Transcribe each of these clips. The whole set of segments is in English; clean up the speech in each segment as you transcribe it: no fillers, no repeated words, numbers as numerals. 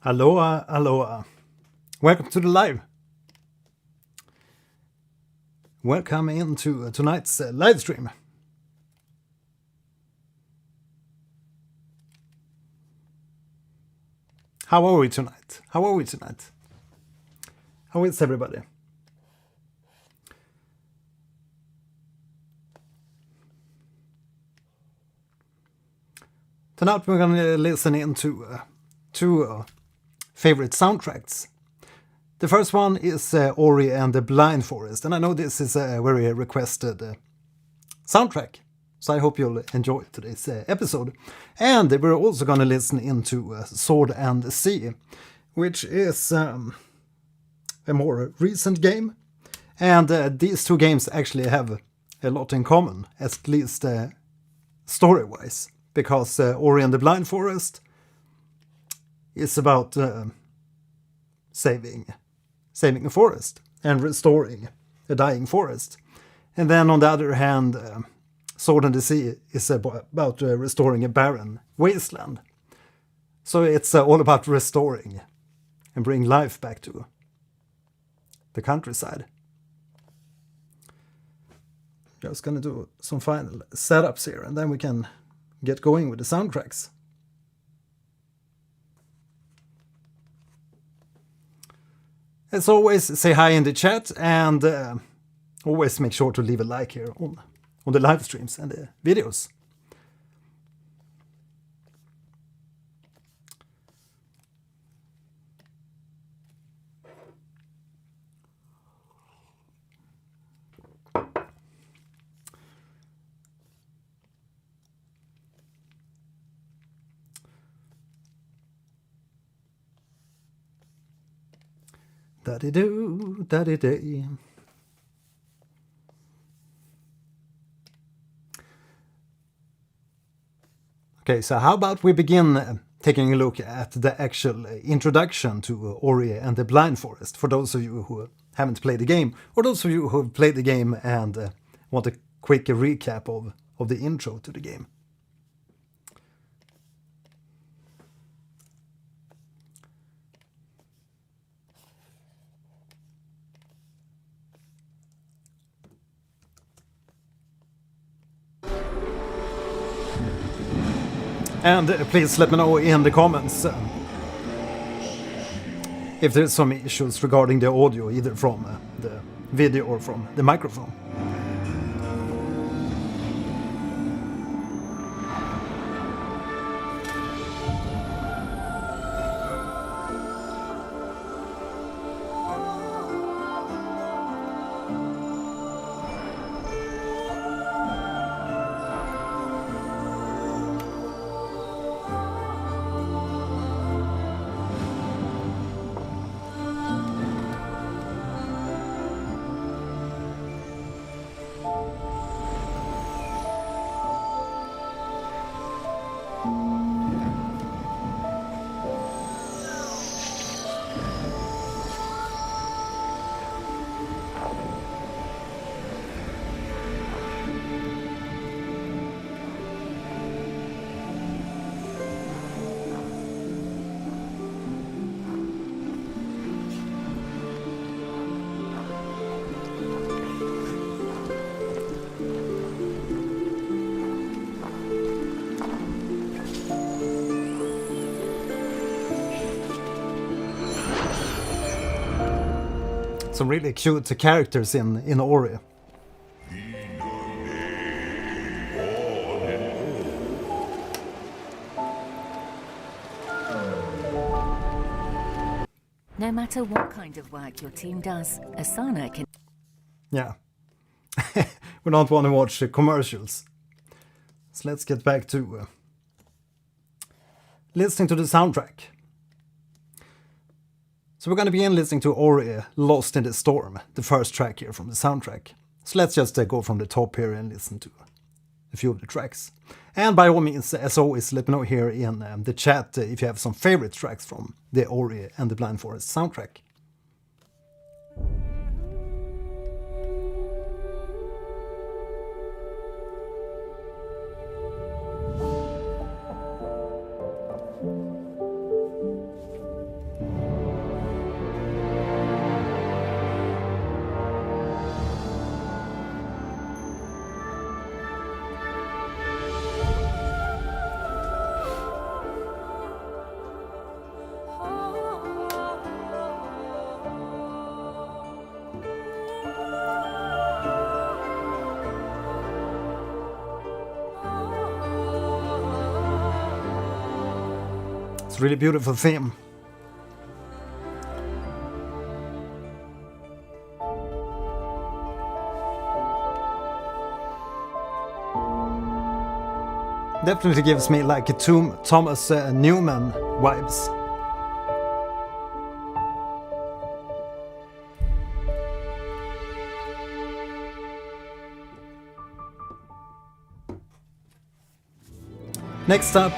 Aloha, aloha. Welcome to the live. Welcome into tonight's live stream. How are we tonight? How is everybody? Tonight we're going to listen into two favorite soundtracks. The first one is Aurelia and the Blind Forest, and I know this is a very requested soundtrack, so I hope you'll enjoy today's episode. And we're also going to listen into Sword and Sea, which is a more recent game, and these two games actually have a lot in common, at least story-wise, because Aurelia and the Blind Forest is about saving a forest and restoring a dying forest. And then on the other hand, Sword and the Sea is about restoring a barren wasteland. So it's all about restoring and bring life back to the countryside. Just gonna do some final setups here and then we can get going with the soundtracks. As always, say hi in the chat and always make sure to leave a like here on the live streams and the videos. Da-de-do, da-de-day. Okay, so how about we begin taking a look at the actual introduction to Aurelia and the Blind Forest, for those of you who haven't played the game, or those of you who have played the game and want a quick recap of the intro to the game. And please let me know in the comments if there's some issues regarding the audio, either from the video or from the microphone. Some really cute characters in Aurelia. No matter what kind of work your team does, Asana can... Yeah. We don't want to watch commercials. So let's get back to listening to the soundtrack. So we're going to begin listening to Aurelia, Lost in the Storm, the first track here from the soundtrack. So let's just go from the top here and listen to a few of the tracks. And by all means, as always, let me know here in the chat if you have some favorite tracks from the Aurelia and the Blind Forest soundtrack. It's a really beautiful theme. Definitely gives me like a Thomas Newman vibes. Next up,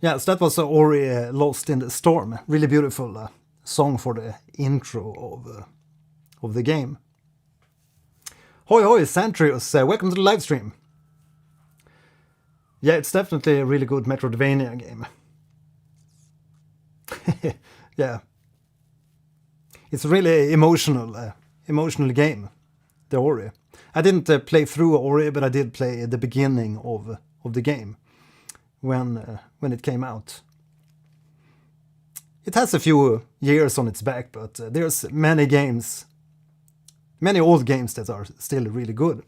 yes, that was Ori Lost in the Storm. Really beautiful song for the intro of the game. Hoi hoi, Santrius, welcome to the live stream. Yeah, it's definitely a really good Metroidvania game. Yeah. It's a really emotional game, the Ori. I didn't play through Ori, but I did play the beginning of the game when it came out. It has a few years on its back, but there's many old games that are still really good.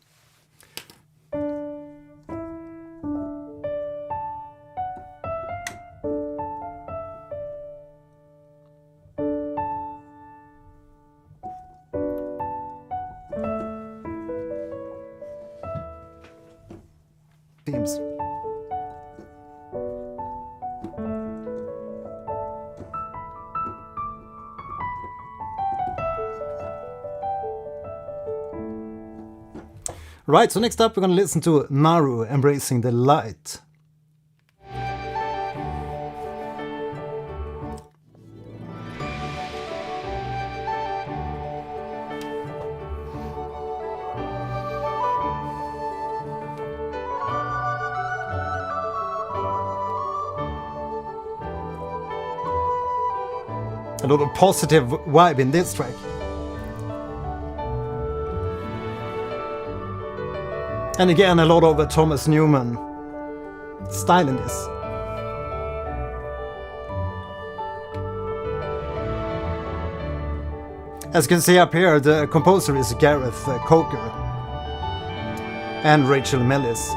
Themes. Right, so next up we're going to listen to Naru, Embracing the Light. A lot of positive vibe in this track. And again, a lot of Thomas Newman style in this. As you can see up here, the composer is Gareth Coker and Rachel Mellis.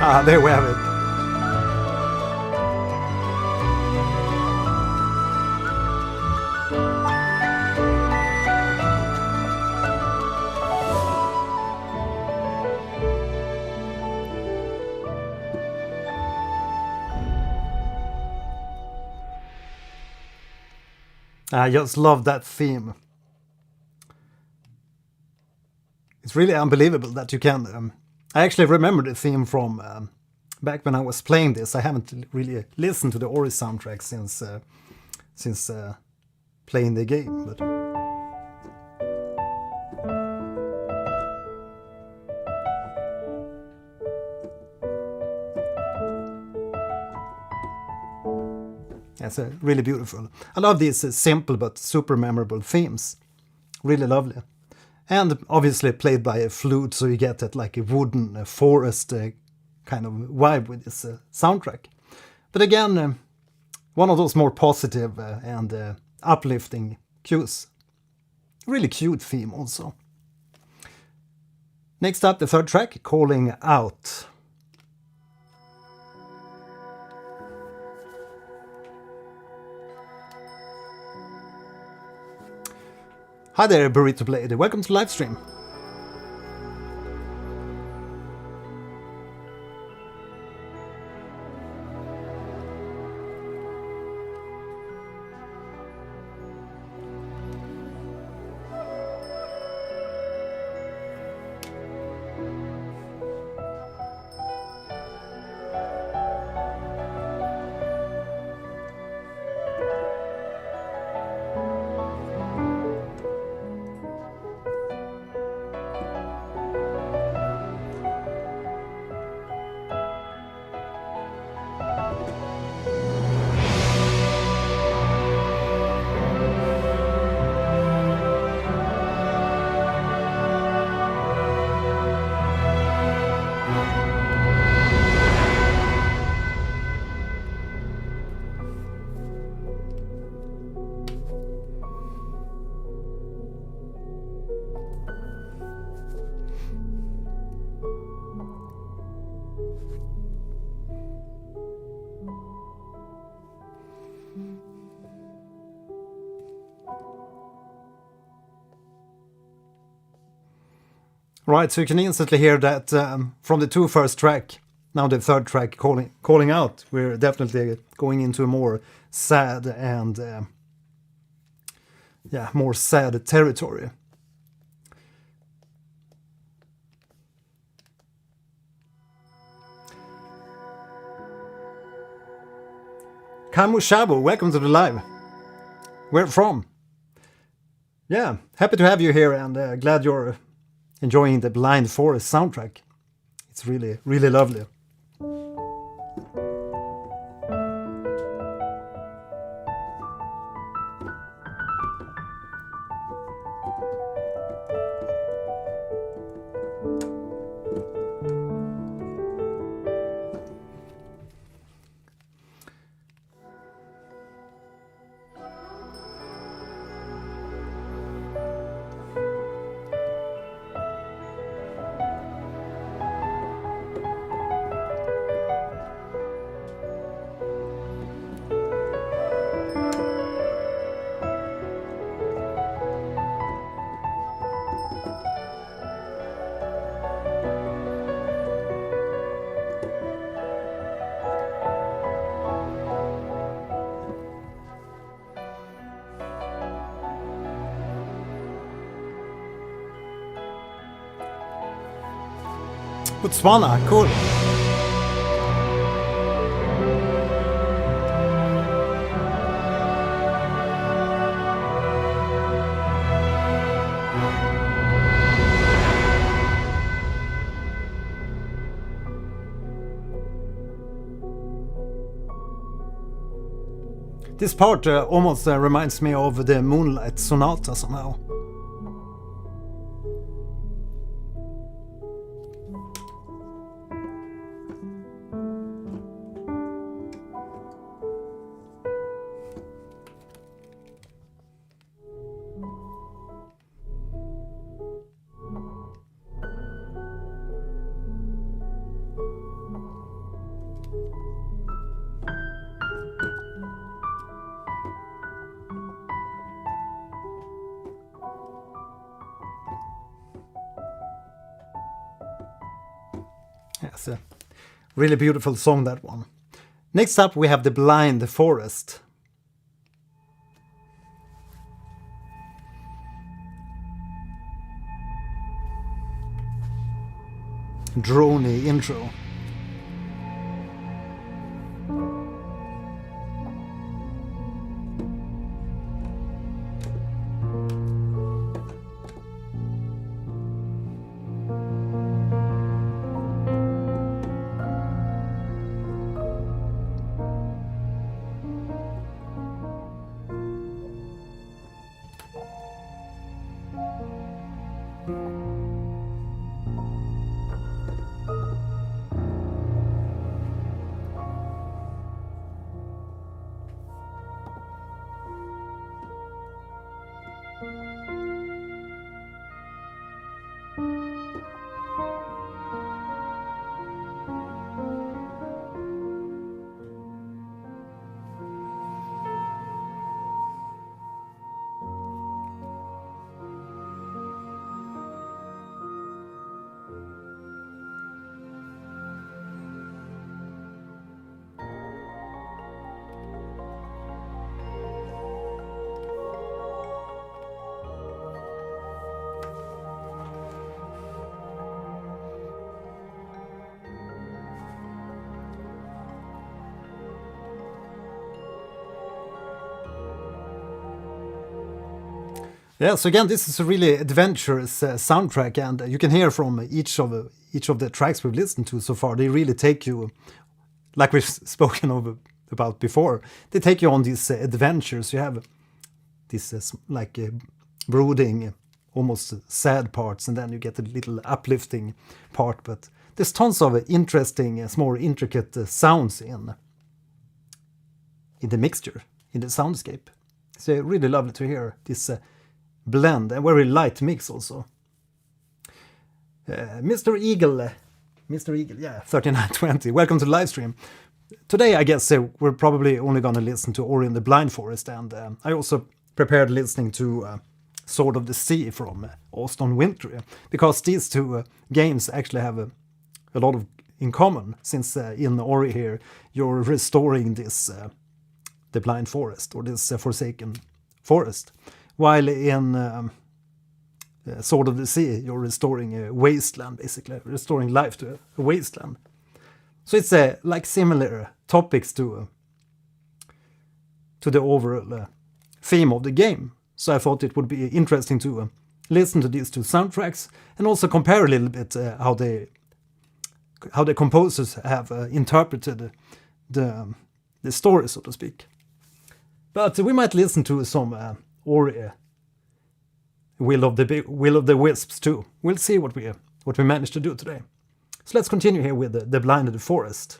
Ah, there we have it. I just love that theme. It's really unbelievable that you can... I actually remember the theme from back when I was playing this. I haven't really listened to the Ori soundtrack since playing the game. But it's really beautiful. I love these simple but super memorable themes. Really lovely. And obviously played by a flute, so you get that like a wooden forest kind of vibe with this soundtrack. But again, one of those more positive and uplifting cues. Really cute theme also. Next up, the third track, Calling Out. Hi there, Burrito Blade. Welcome to the live stream. Right, so you can instantly hear that from the two first track, now the third track calling out, we're definitely going into a more sad and more sad territory. Kamu Shabu, welcome to the live. Where from? Yeah, happy to have you here, and glad you're enjoying the Blind Forest soundtrack. It's really, really lovely. Botswana, cool. This part almost reminds me of the Moonlight Sonata somehow. Yes, a really beautiful song, that one. Next up we have the Blind Forest. Drony intro. Yeah, so again, this is a really adventurous soundtrack, and you can hear from each of the tracks we've listened to so far, they really take you, like we've spoken about before, they take you on these adventures. You have this brooding, almost sad parts, and then you get a little uplifting part, but there's tons of interesting, more intricate sounds in the mixture, in the soundscape. It's really lovely to hear this blend, a very light mix also. Mr. Eagle, yeah, 3920, welcome to the live stream. Today, I guess we're probably only going to listen to Ori and the Blind Forest, and I also prepared listening to Sword of the Sea from Austin Wintory, because these two games actually have a lot of in common, since in Ori here you're restoring this the Blind Forest, or this Forsaken Forest, while in Sword of the Sea you're restoring a wasteland, basically restoring life to a wasteland. So it's like similar topics to the overall theme of the game. So I thought it would be interesting to listen to these two soundtracks and also compare a little bit how the composers have interpreted the story, so to speak. But we might listen to some Ori Will of the Wisps too. We'll see what we managed to do today. So let's continue here with the Blinded Forest.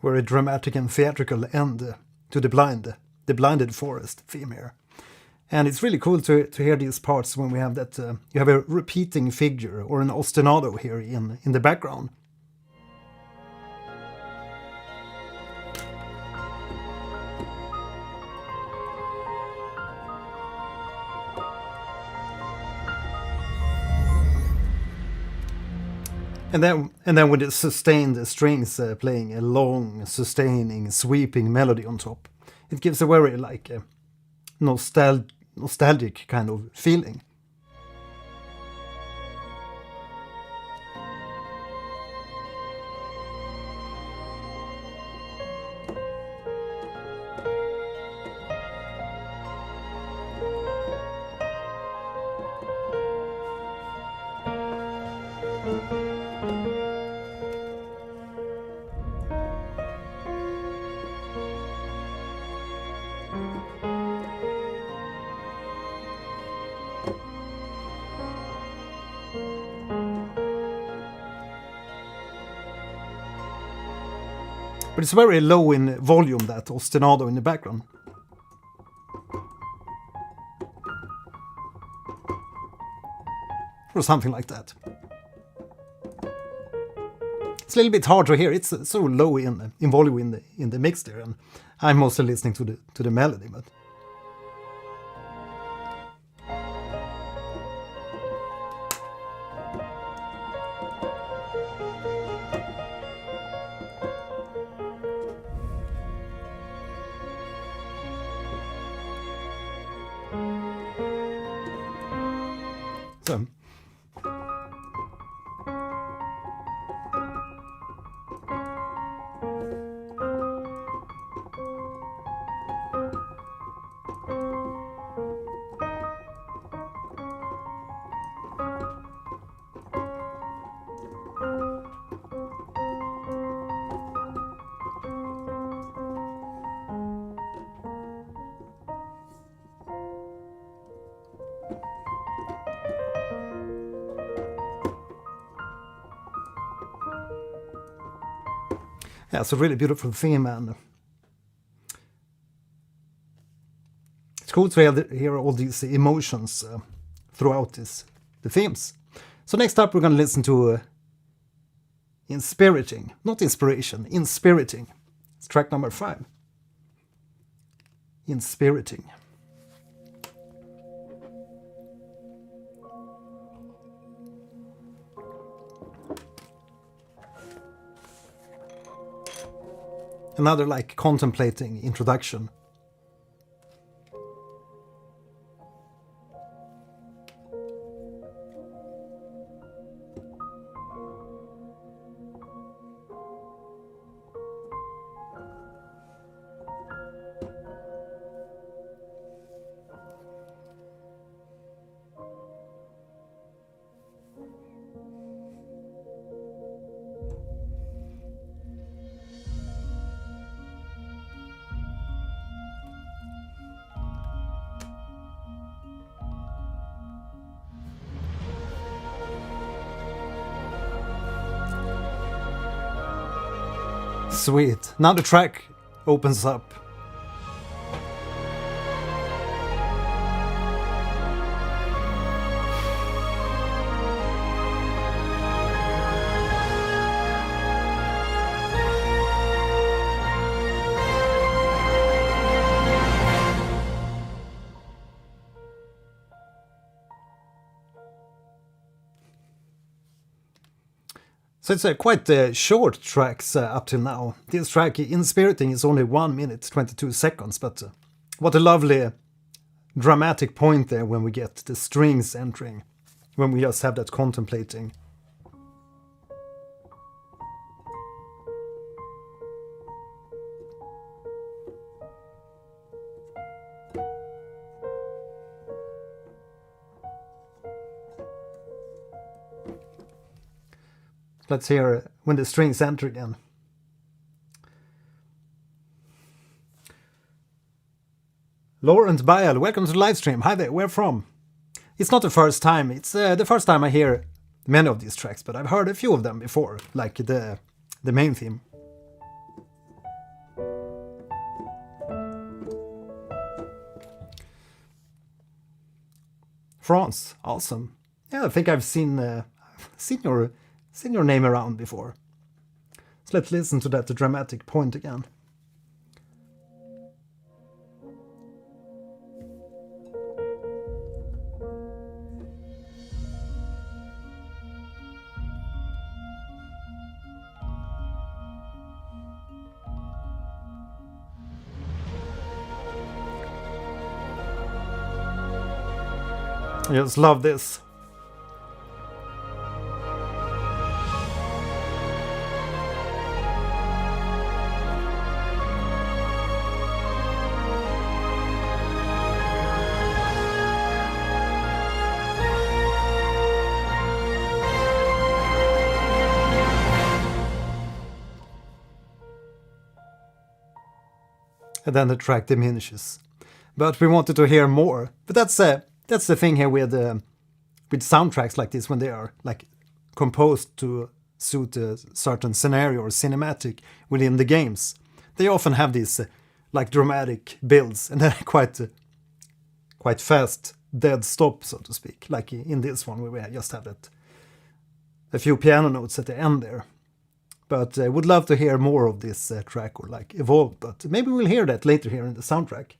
Very dramatic and theatrical end to the Blinded Forest theme here. And it's really cool to hear these parts when we have that you have a repeating figure or an ostinato here in the background. And then with the sustained strings playing a long, sustaining, sweeping melody on top, it gives a very like nostalgic kind of feeling. But it's very low in volume, that ostinato in the background. Or something like that. It's a little bit hard to hear. It's so low in volume in the mix there, and I'm mostly listening to the melody, but. So. Yeah, it's a really beautiful theme, and it's cool to hear all these emotions throughout the themes. So next up we're going to listen to Inspiriting, not Inspiration, Inspiriting. It's track number 5. Inspiriting. Another like contemplating introduction. Sweet. Now the track opens up. So it's quite short tracks up till now. This track, Inspiriting, is only 1 minute 22 seconds, but what a lovely dramatic point there when we get the strings entering, when we just have that contemplating. Let's hear when the strings enter again. Laurent Bael, welcome to the live stream. Hi there, where from? It's not the first time. It's the first time I hear many of these tracks, but I've heard a few of them before, like the main theme. France, awesome. Yeah, I think I've seen your name around before. So let's listen to that dramatic point again. I just love this. And then the track diminishes. But we wanted to hear more. But that's the thing here with soundtracks like this, when they are like composed to suit a certain scenario or cinematic within the games. They often have these like dramatic builds, and then quite fast dead stop, so to speak. Like in this one, where we just have that a few piano notes at the end there. But I would love to hear more of this track, or like evolve. But maybe we'll hear that later here in the soundtrack.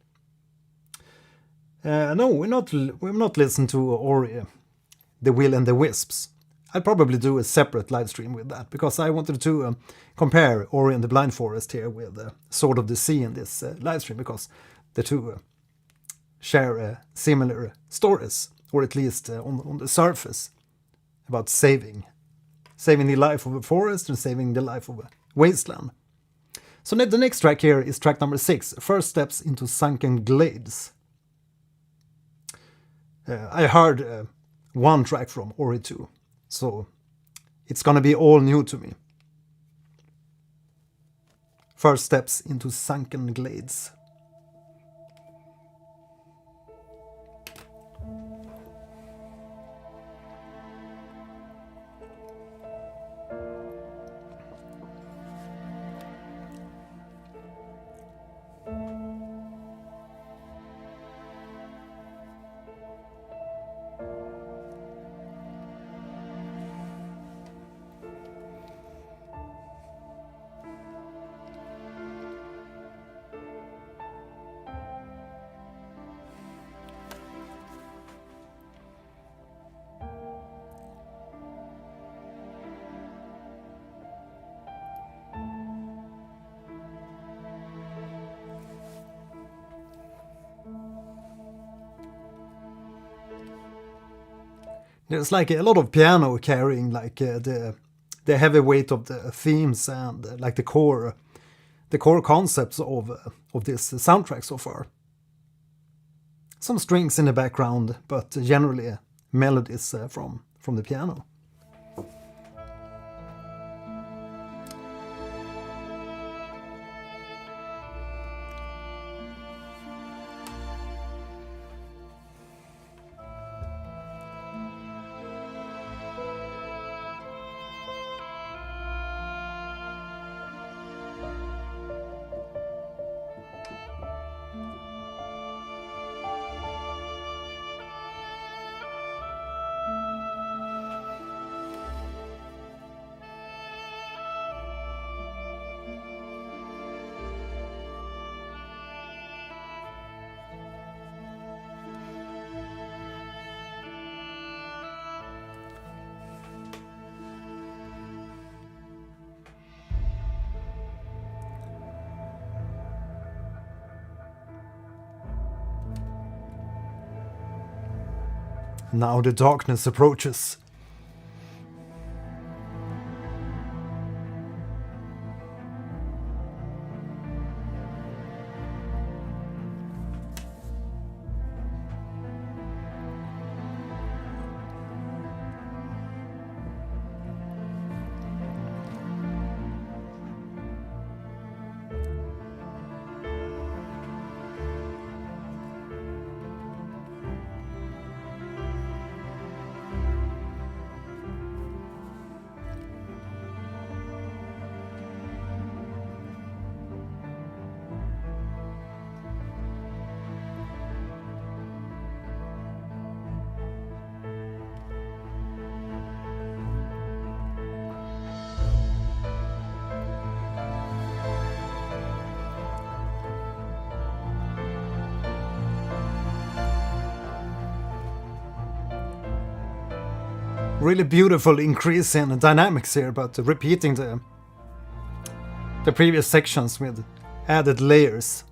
No, we're not listening to Ori, The Will and the Wisps. I'll probably do a separate live stream with that, because I wanted to compare Ori and the Blind Forest here with Sword of the Sea in this live stream, because the two share similar stories, or at least on the surface, about saving the life of a forest and saving the life of a wasteland. So the next track here is track number 6, First Steps into Sunken Glades. I heard one track from Ori 2, so it's gonna be all new to me. First Steps into Sunken Glades. There's like a lot of piano carrying like the heavy weight of the themes and like the core concepts of this soundtrack so far. Some strings in the background, but generally melodies from the piano. Now the darkness approaches. Really beautiful increase in dynamics here, but repeating the previous sections with added layers.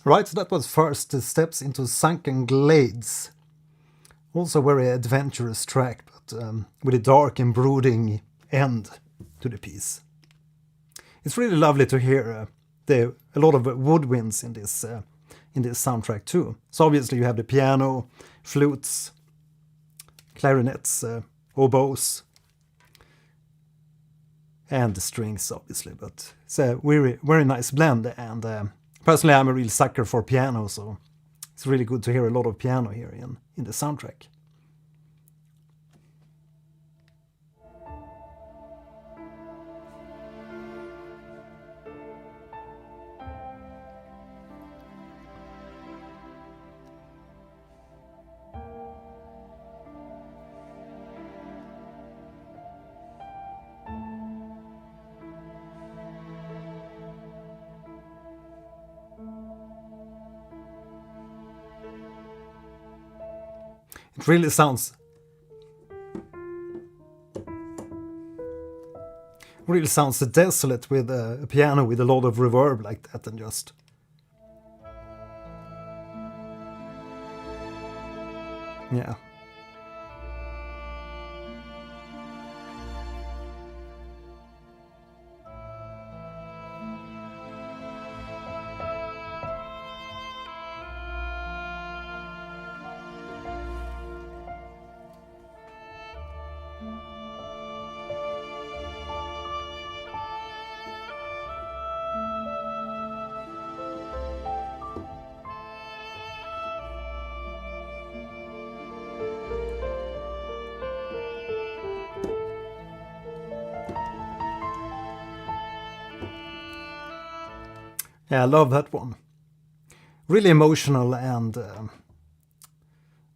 Right, so that was first steps into Sunken Glades. Also a very adventurous track, but with a dark and brooding end to the piece. It's really lovely to hear a lot of woodwinds in this soundtrack too. So obviously you have the piano, flutes, clarinets, oboes, and the strings obviously, but it's a very, very nice blend, and personally I'm a real sucker for piano, so it's really good to hear a lot of piano here in the soundtrack. It really sounds Really sounds desolate with a piano with a lot of reverb like that, and just... yeah. Yeah, I love that one. Really emotional and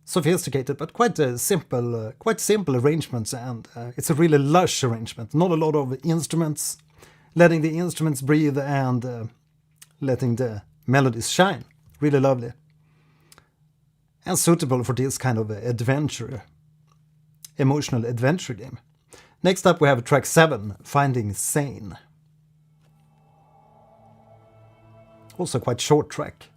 sophisticated, but quite simple arrangements, and it's a really lush arrangement. Not a lot of instruments, letting the instruments breathe and letting the melodies shine. Really lovely. And suitable for this kind of adventure, emotional adventure game. Next up we have track 7, Finding Sein. Also quite short track.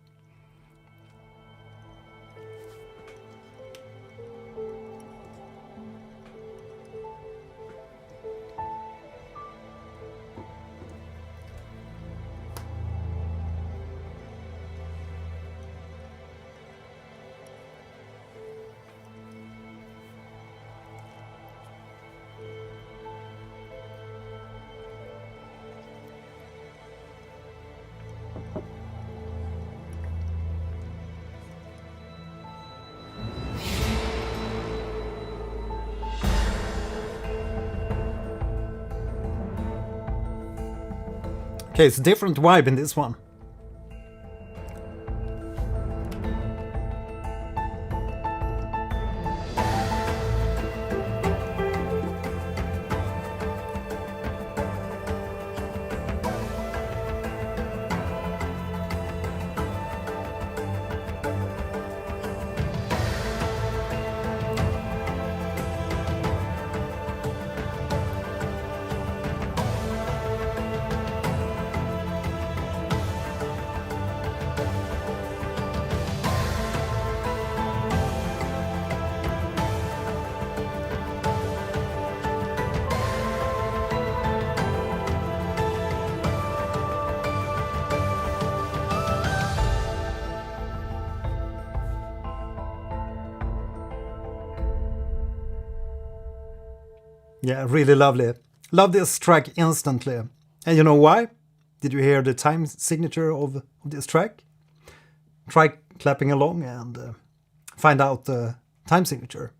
Okay, it's a different vibe in this one. Yeah, really lovely. Love this track instantly. And you know why? Did you hear the time signature of this track? Try clapping along and find out the time signature.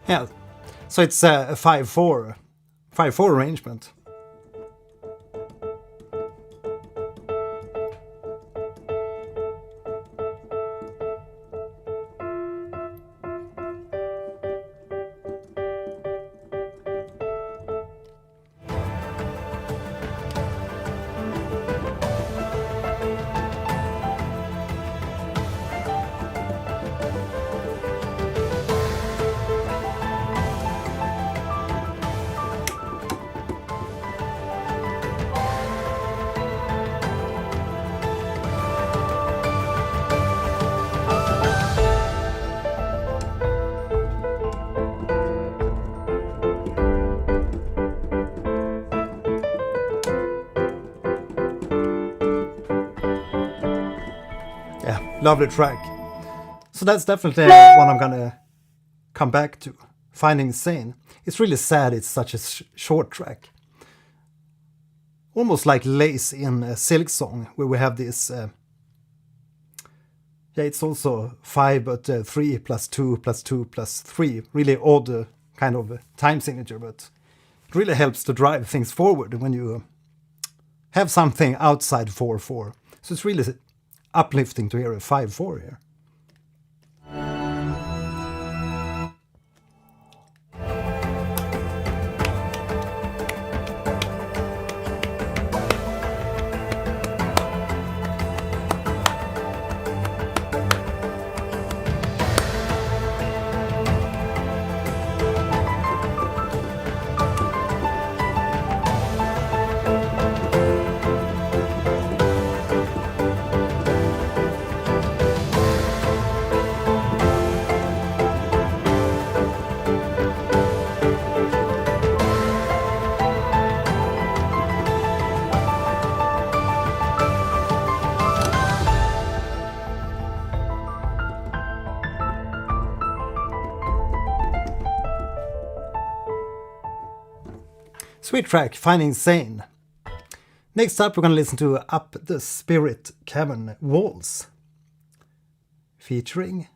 Yeah, so it's a 5/4 arrangement. Lovely track. So that's definitely one I'm gonna come back to. Finding Sein. It's really sad it's such a short track. Almost like Lace in Silk Song, where we have this Yeah, it's also 5, but 3 plus 2 plus 2 plus 3. Really odd kind of time signature, but it really helps to drive things forward when you have something outside 4/4. So it's really uplifting to hear a 5/4 here. Sweet track, Finding Sein. Next up we're going to listen to Up the Spirit Cavern Walls, featuring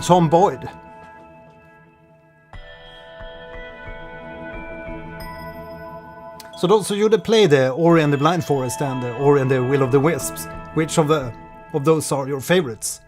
Tom Boyd. So those of you that play the Ori and the Blind Forest and the Ori and the Will of the Wisps, which of those are your favorites?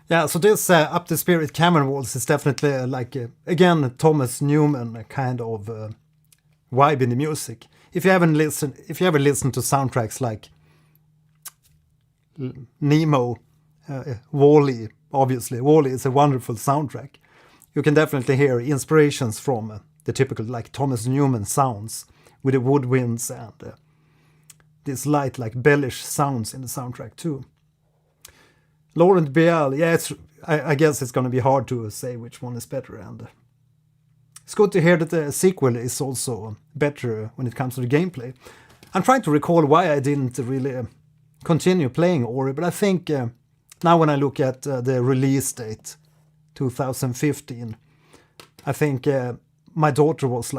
Yeah, so this Up the Spirit Cavern Walls is definitely again, Thomas Newman kind of vibe in the music. If you ever listen to soundtracks like Nemo, Wall-E, obviously, Wall-E is a wonderful soundtrack. You can definitely hear inspirations from the typical Thomas Newman sounds with the woodwinds and this light bellish sounds in the soundtrack too. Laurent Biel, yeah, I guess it's going to be hard to say which one is better, and it's good to hear that the sequel is also better when it comes to the gameplay. I'm trying to recall why I didn't really continue playing Ori, but I think now when I look at the release date, 2015, I think my daughter was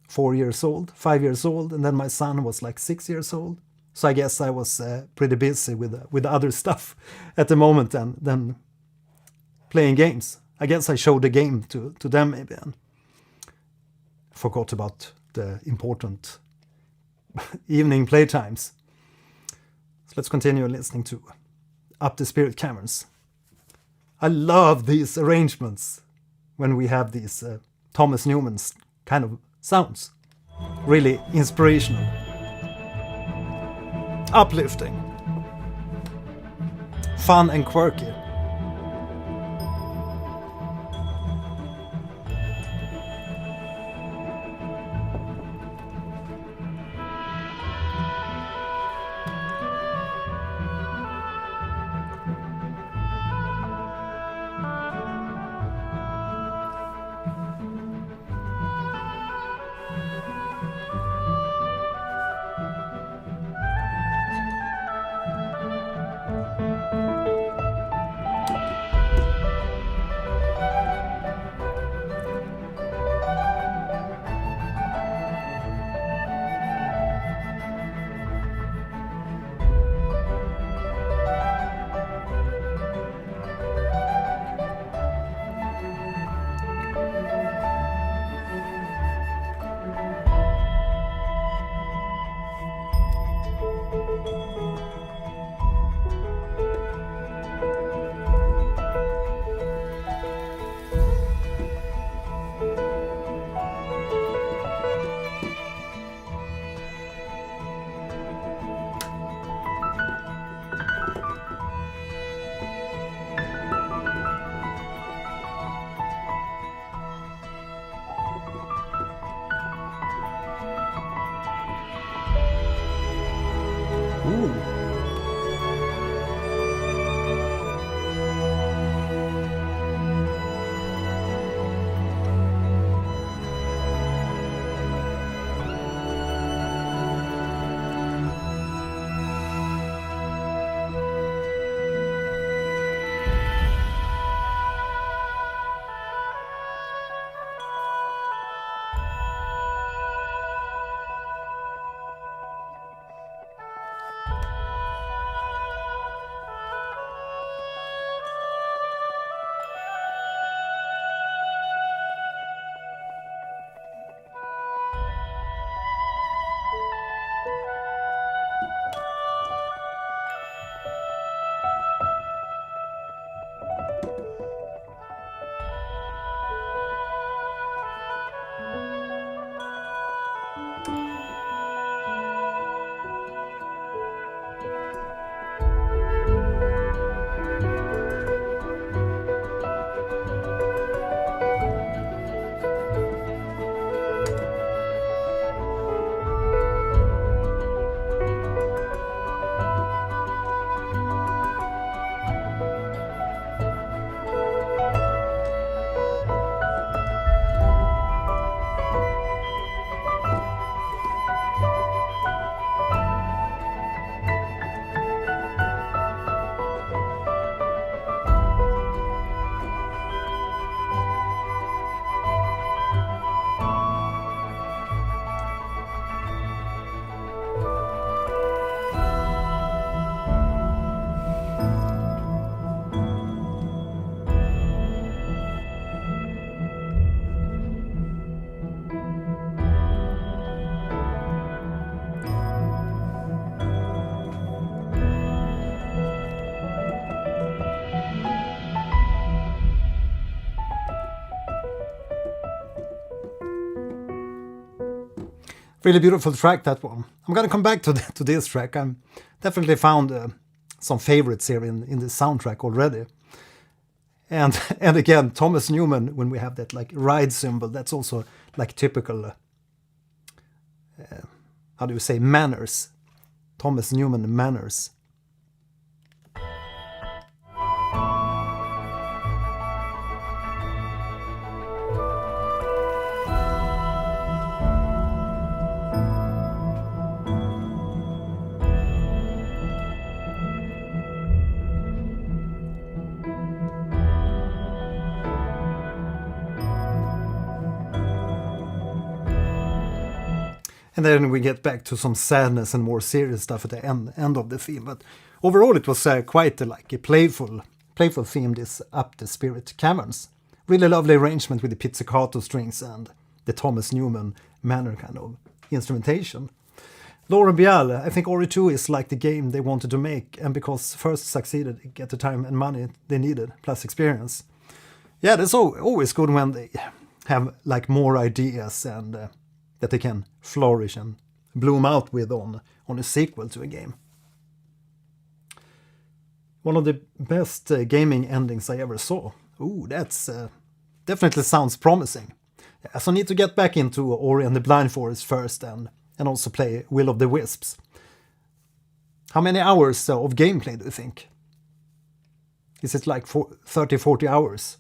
5 years old, and then my son was 6 years old. So I guess I was pretty busy with other stuff at the moment than playing games. I guess I showed the game to them maybe and forgot about the important evening playtimes. So let's continue listening to Up the Spirit Caverns. I love these arrangements when we have these Thomas Newman's kind of sounds. Really inspirational. Uplifting, fun and quirky. Really beautiful track, that one. I'm gonna come back to this track. I'm definitely found some favorites here in the soundtrack already. And again, Thomas Newman, when we have that like ride cymbal, that's also like typical, how do you say, manners. Thomas Newman manners. And then we get back to some sadness and more serious stuff at the end of the theme. But overall, it was quite a playful theme, this Up the Spirit Caverns. Really lovely arrangement with the pizzicato strings and the Thomas Newman manner kind of instrumentation. Laura Bial, I think Ori 2 is like the game they wanted to make, and because first succeeded, they get the time and money they needed, plus experience. Yeah, that's always good when they have like more ideas and that they can flourish and bloom out with on a sequel to a game. One of the best gaming endings I ever saw. Ooh, that's definitely sounds promising. Yeah, so I need to get back into Ori and the Blind Forest first and also play Will of the Wisps. How many hours of gameplay do you think? Is it like 30-40 hours?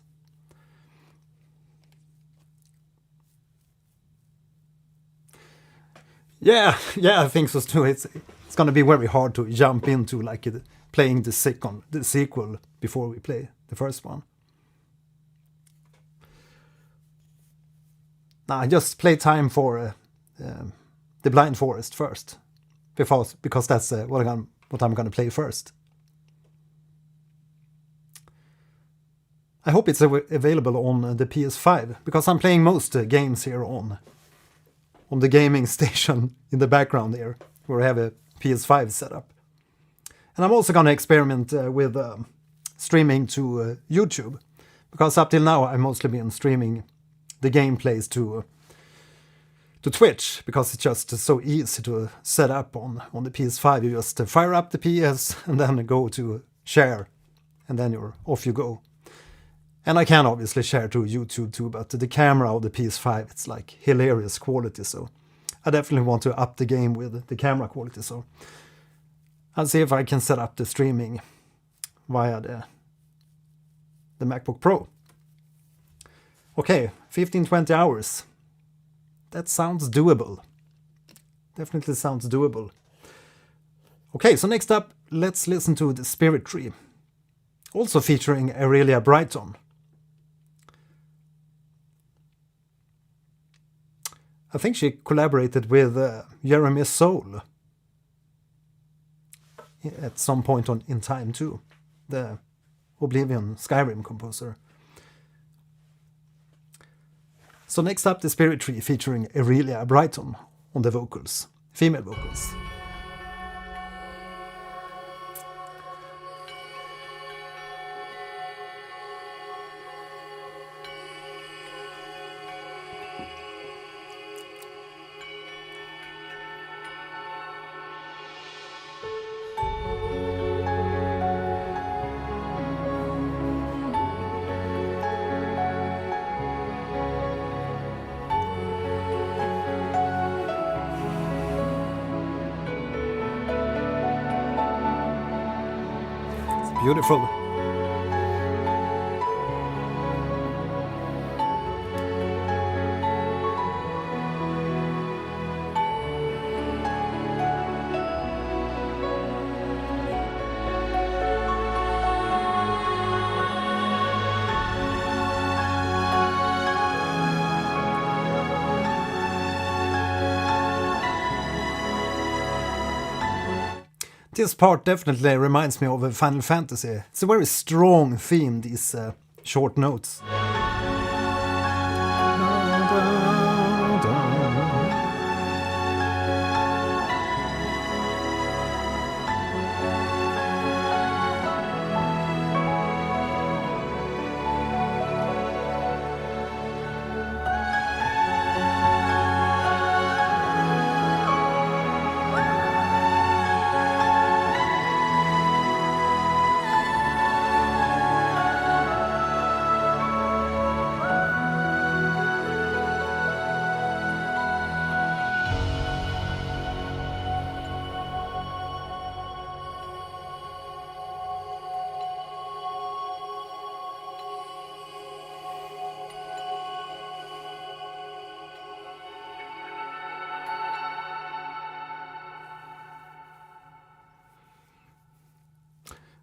Yeah, I think so too. It's going to be very hard to jump into like playing the sequel before we play the first one. Nah, I just play time for the Blind Forest first, because that's what I'm going to play first. I hope it's available on the PS5, because I'm playing most games here on the gaming station in the background here, where I have a PS5 set up. And I'm also going to experiment with streaming to YouTube, because up till now I've mostly been streaming the gameplays to Twitch, because it's just so easy to set up on the PS5. You just fire up the PS and then go to share, and then off you go. And I can obviously share to YouTube too, but the camera of the PS5, it's like hilarious quality, so I definitely want to up the game with the camera quality, so I'll see if I can set up the streaming via the MacBook Pro. Okay, 15-20 hours. That sounds doable. Definitely sounds doable. Okay, so next up, let's listen to The Spirit Tree. Also featuring Aurelia Brighton. I think she collaborated with Jeremy Soule at some point in time too, the Oblivion Skyrim composer. So next up, The Spirit Tree featuring Aurelia Brighton on the vocals, female vocals. Beautiful. This part definitely reminds me of a Final Fantasy. It's a very strong theme, these short notes.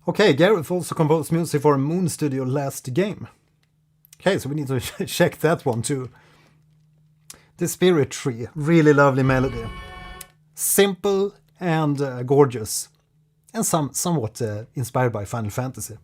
Okay, Gareth also composed music for Moon Studio last game. Okay, so we need to check that one too. The Spirit Tree, really lovely melody. Simple and gorgeous. And somewhat inspired by Final Fantasy.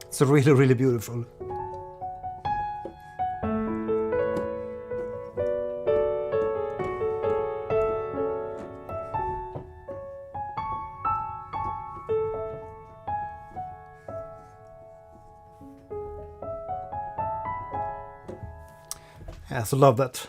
It's really, really beautiful. Yeah, so love that.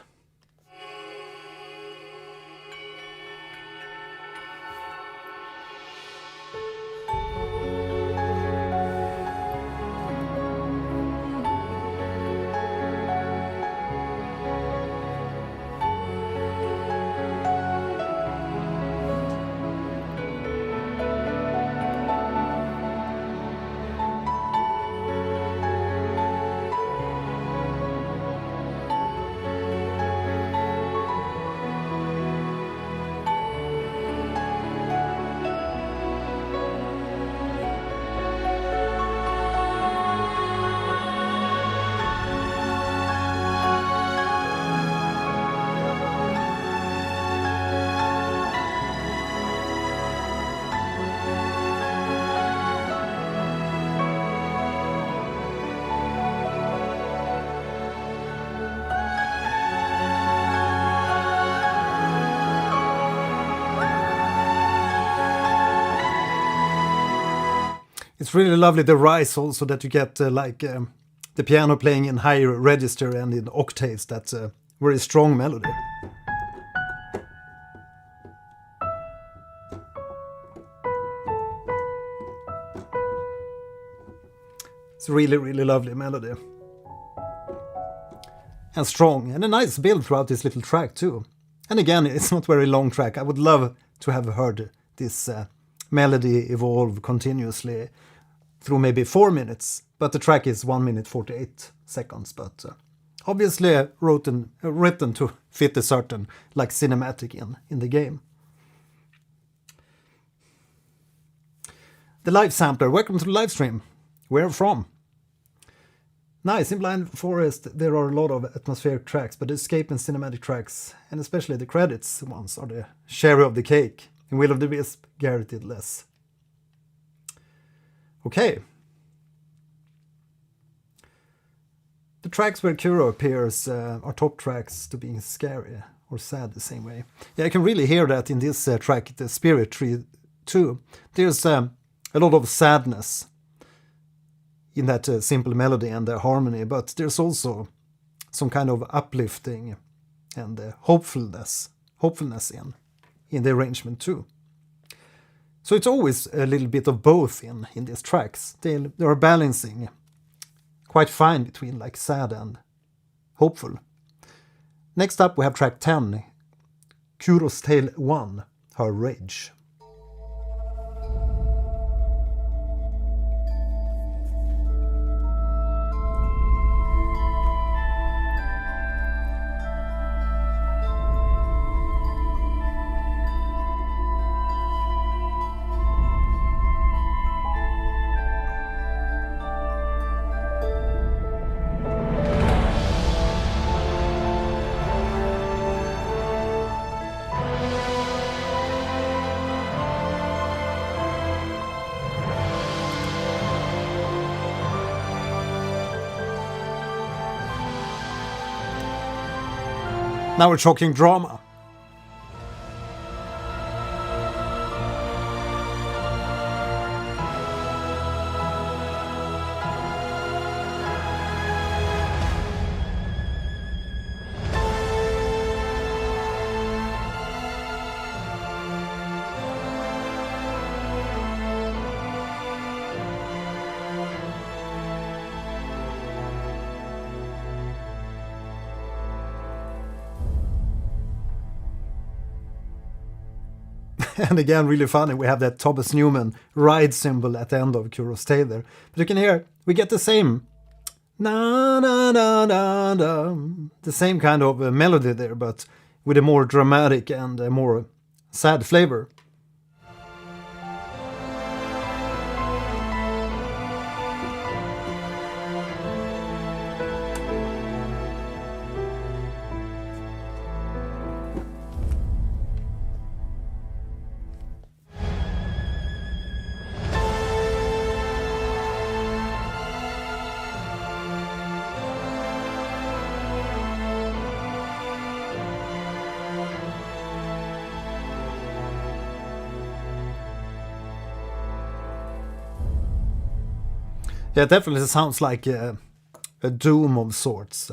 It's really lovely, the rise also that you get, the piano playing in higher register and in octaves. That's a very strong melody. It's a really, really lovely melody. And strong, and a nice build throughout this little track too. And again, it's not a very long track. I would love to have heard this melody evolve continuously through maybe 4 minutes, but the track is 1 minute 48 seconds. But obviously written to fit a certain cinematic in the game. The live sampler. Welcome to the live stream. Where from? Nice. In Blind Forest there are a lot of atmospheric tracks, but the escape and cinematic tracks, and especially the credits ones, are the cherry of the cake. In Will of the Wisp, Gareth did less. Okay. The tracks where Kuro appears are top tracks to being scary or sad the same way. Yeah, I can really hear that in this track, the Spirit Tree too. There's a lot of sadness in that simple melody and the harmony, but there's also some kind of uplifting and hopefulness in the arrangement too. So it's always a little bit of both in these tracks. They are balancing quite fine between sad and hopeful. Next up we have track 10, Kuro's Tale 1, Her Rage. Now we're talking drama. And again, really funny, we have that Thomas Newman ride symbol at the end of Kuro's tale there. But you can hear, we get the same na na na na na, the same kind of melody there, but with a more dramatic and a more sad flavor. Yeah, it definitely sounds like a doom of sorts.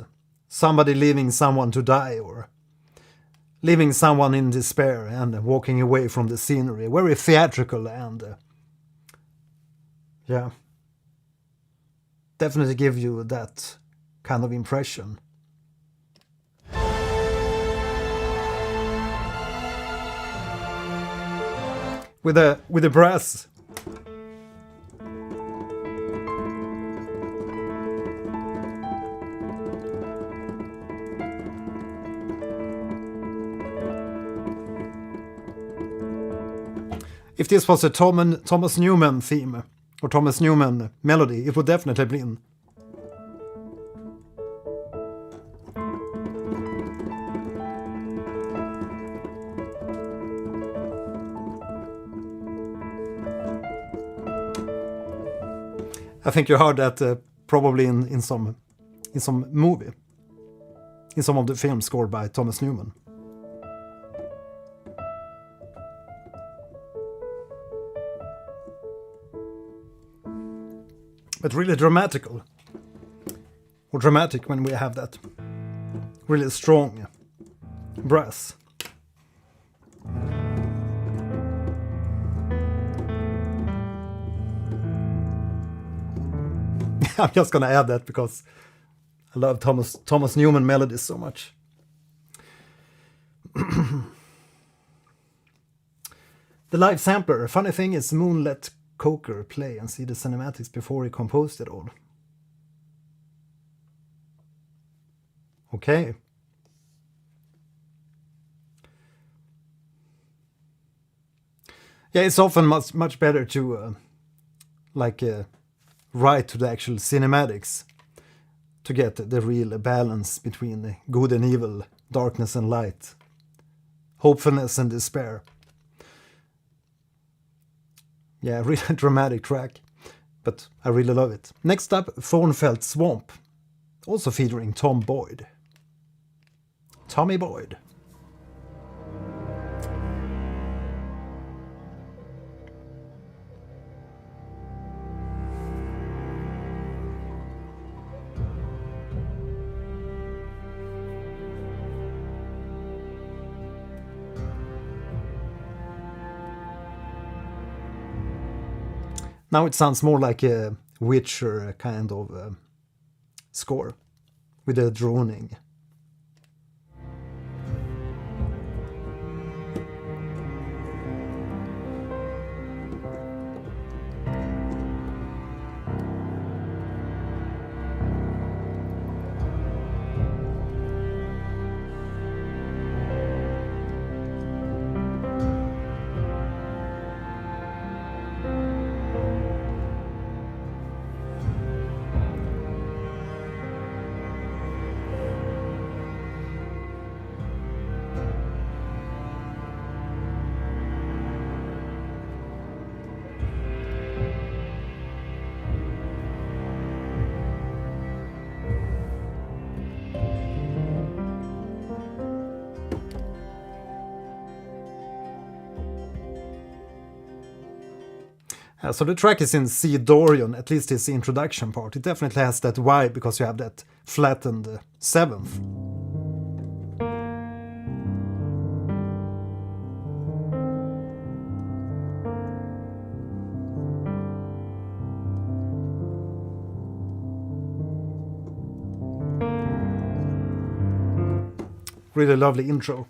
Somebody leaving someone to die, or leaving someone in despair and walking away from the scenery. Very theatrical and yeah, definitely give you that kind of impression. With the brass. If this was a Thomas Newman theme, or Thomas Newman melody, it would definitely be in. I think you heard that probably in some movie, in some of the films scored by Thomas Newman. But really dramatical, or dramatic when we have that really strong brass. I'm just gonna add that because I love Thomas Newman melodies so much. The live sampler. Funny thing is, Moon let Coker play and see the cinematics before he composed it all. Okay. Yeah, it's often much better to write to the actual cinematics to get the real balance between the good and evil, darkness and light, hopefulness and despair. Yeah, really dramatic track, but I really love it. Next up, Thornfelt Swamp, also featuring Tommy Boyd. Now it sounds more like a Witcher kind of score, with a droning. So the track is in C Dorian, at least it's the introduction part. It definitely has that vibe because you have that flattened seventh. Really lovely intro.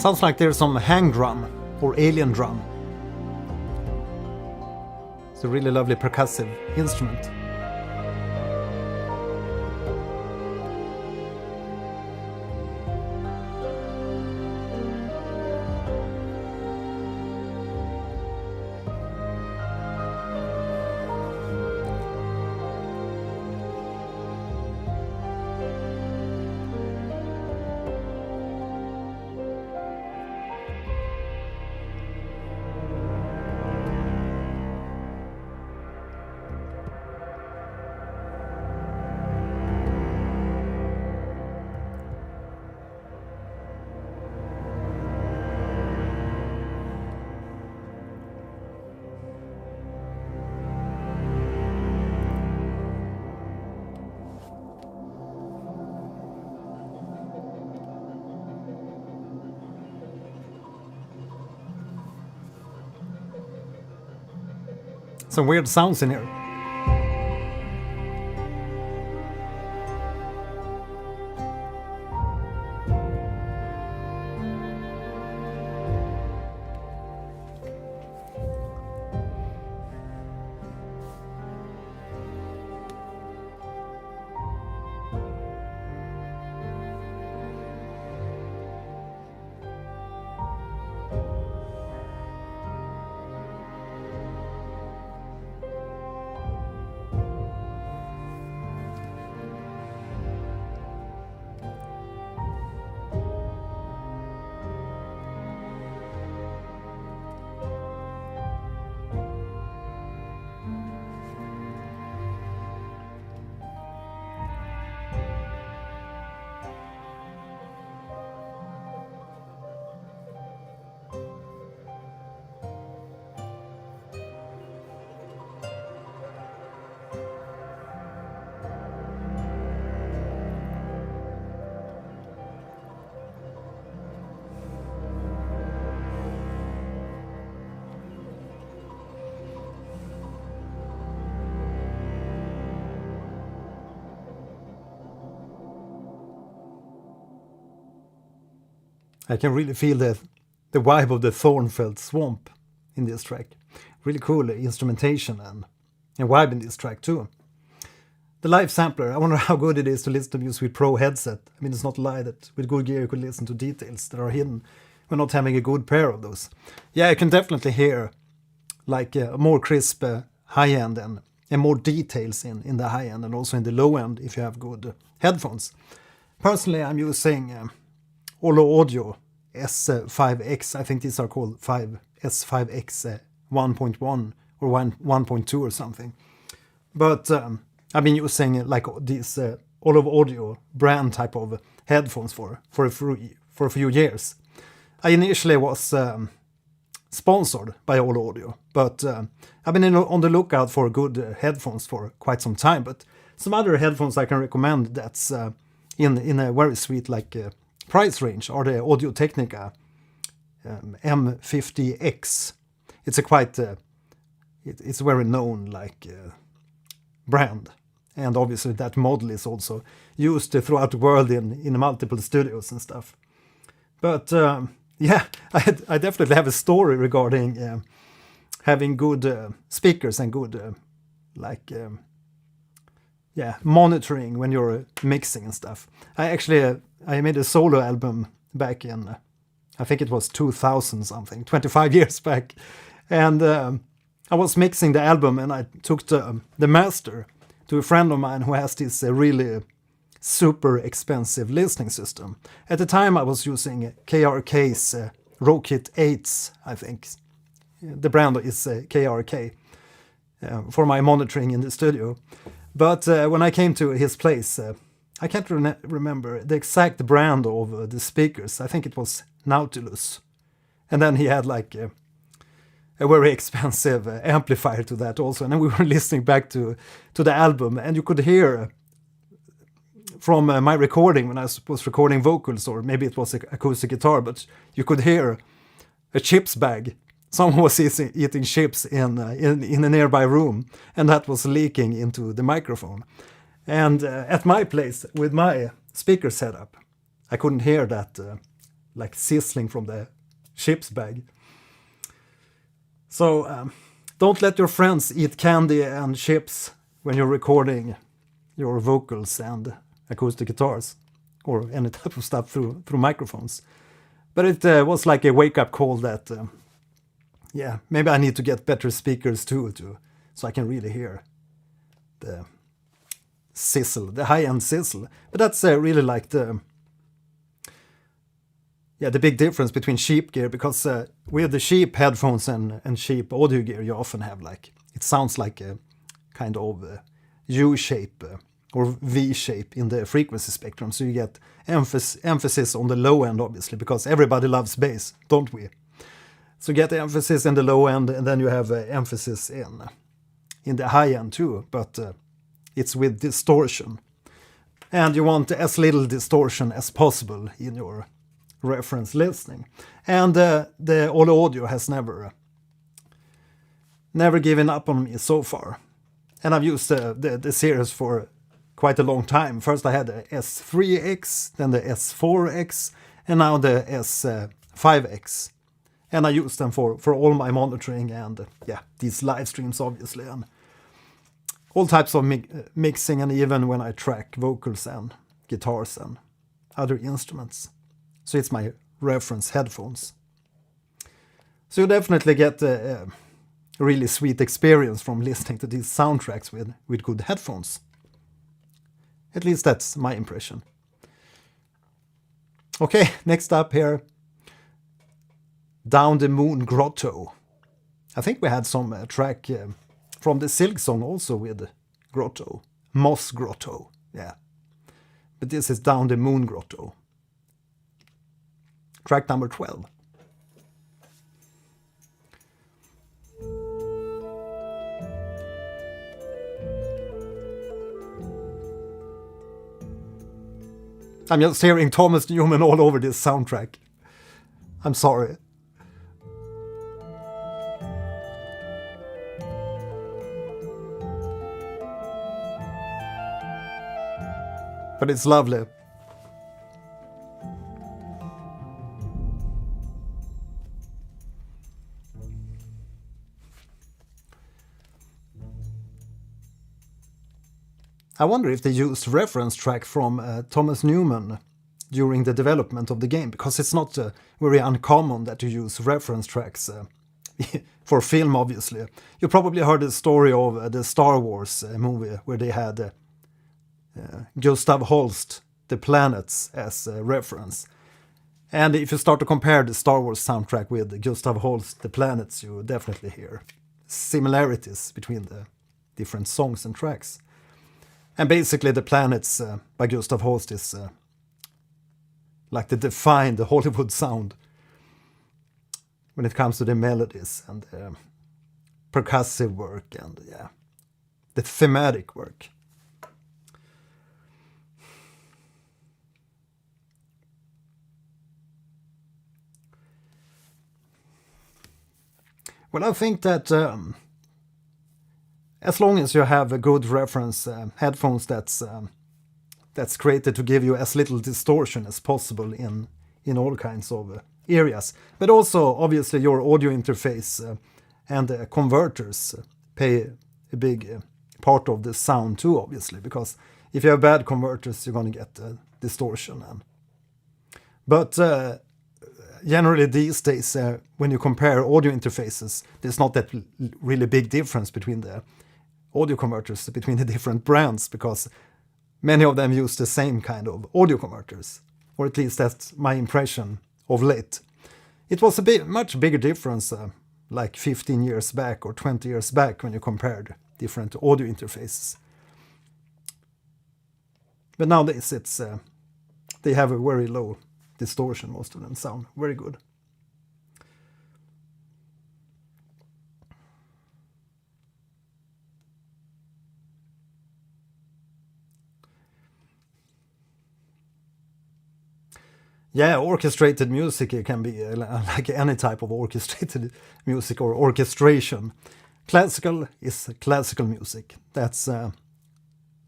Sounds like there's some hang drum or alien drum. It's a really lovely percussive instrument. Some weird sounds in here. I can really feel the vibe of the Thornfelt swamp in this track. Really cool instrumentation and vibe in this track too. The live sampler, I wonder how good it is to listen to music with pro headset. I mean, it's not a lie that with good gear you could listen to details that are hidden when not having a good pair of those. Yeah, I can definitely hear like a more crisp high end and more details in the high end and also in the low end if you have good headphones. Personally, I'm using Olo Audio S5X. I think these are called S5X 1.1 or 1.2 or something. But I've been using like these Olo Audio brand type of headphones for a few years. I initially was sponsored by Olo Audio, but I've been on the lookout for good headphones for quite some time. But some other headphones I can recommend that's in a very sweet like price range are the Audio-Technica M50X. It's a quite it's a very known like brand, and obviously that model is also used throughout the world in multiple studios and stuff. But yeah, I definitely have a story regarding having good speakers and good monitoring when you're mixing and stuff. I made a solo album back in, I think it was 2000 something, 25 years back. And I was mixing the album and I took the master to a friend of mine who has this really super expensive listening system. At the time I was using KRK's Rokit 8s, I think. The brand is KRK for my monitoring in the studio. But when I came to his place, I can't remember the exact brand of the speakers. I think it was Nautilus. And then he had like a very expensive amplifier to that also. And then we were listening back to the album, and you could hear from my recording when I was recording vocals, or maybe it was acoustic guitar, but you could hear a chips bag. Someone was eating chips in a nearby room, and that was leaking into the microphone. And at my place, with my speaker setup, I couldn't hear that like sizzling from the chips bag. So don't let your friends eat candy and chips when you're recording your vocals and acoustic guitars or any type of stuff through microphones. But it was like a wake-up call that, yeah, maybe I need to get better speakers too, so I can really hear the sizzle, the high-end sizzle. But that's really like the big difference between cheap gear, because with the cheap headphones and cheap audio gear, you often have like, it sounds like a kind of U-shape or V-shape in the frequency spectrum. So you get emphasis on the low end, obviously, because everybody loves bass, don't we? So get the emphasis in the low end, and then you have emphasis in the high end too, but it's with distortion. And you want as little distortion as possible in your reference listening. And the all audio has never given up on me so far. And I've used the series for quite a long time. First I had the S3X, then the S4X, and now the S5X. And I use them for all my monitoring and these live streams, obviously, and all types of mixing, and even when I track vocals and guitars and other instruments. So it's my reference headphones. So you definitely get a really sweet experience from listening to these soundtracks with good headphones. At least that's my impression. Okay, next up here, Down the Moon Grotto. I think we had some track from the Silk song also with Grotto. Moss Grotto, yeah. But this is Down the Moon Grotto. Track number 12. I'm just hearing Thomas Newman all over this soundtrack. I'm sorry. But it's lovely. I wonder if they used reference track from Thomas Newman during the development of the game, because it's not very uncommon that you use reference tracks for film, obviously. You probably heard the story of the Star Wars movie where they had Gustav Holst, The Planets, as a reference. And if you start to compare the Star Wars soundtrack with Gustav Holst, The Planets, you definitely hear similarities between the different songs and tracks. And basically The Planets by Gustav Holst is like the defined Hollywood sound when it comes to the melodies and the percussive work and the thematic work. Well, I think that as long as you have a good reference headphones that's created to give you as little distortion as possible in all kinds of areas, but also obviously your audio interface and the converters play a big part of the sound too, obviously, because if you have bad converters, you're going to get distortion. But generally these days, when you compare audio interfaces, there's not that really big difference between the audio converters between the different brands, because many of them use the same kind of audio converters, or at least that's my impression of late. It was a much bigger difference like 15 years back or 20 years back when you compared different audio interfaces. But nowadays they have a very low distortion, most of them sound very good. Yeah, orchestrated music, it can be like any type of orchestrated music or orchestration. Classical is classical music. That's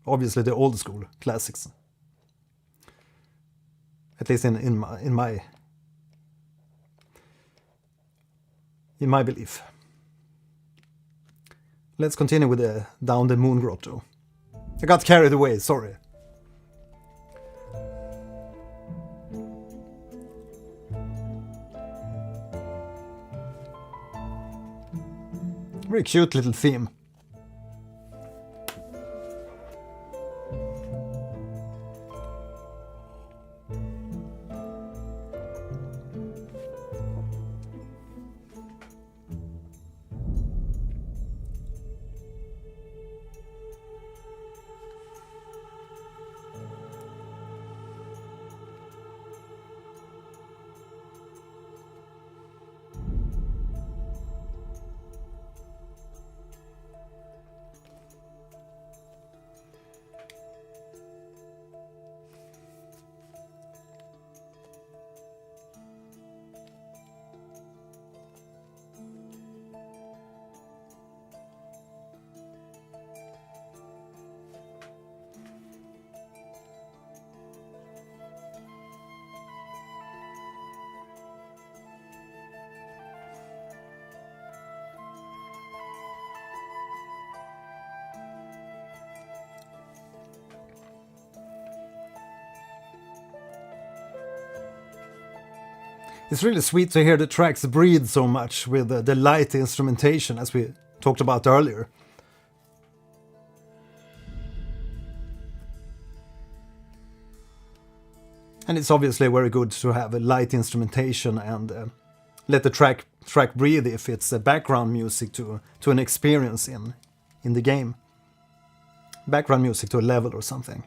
obviously the old school classics. At least in my in my belief. Let's continue with the Down the Moon Grotto. I got carried away, sorry. Very cute little theme. It's really sweet to hear the tracks breathe so much with the light instrumentation, as we talked about earlier. And it's obviously very good to have a light instrumentation and let the track breathe if it's background music to an experience in the game. Background music to a level or something.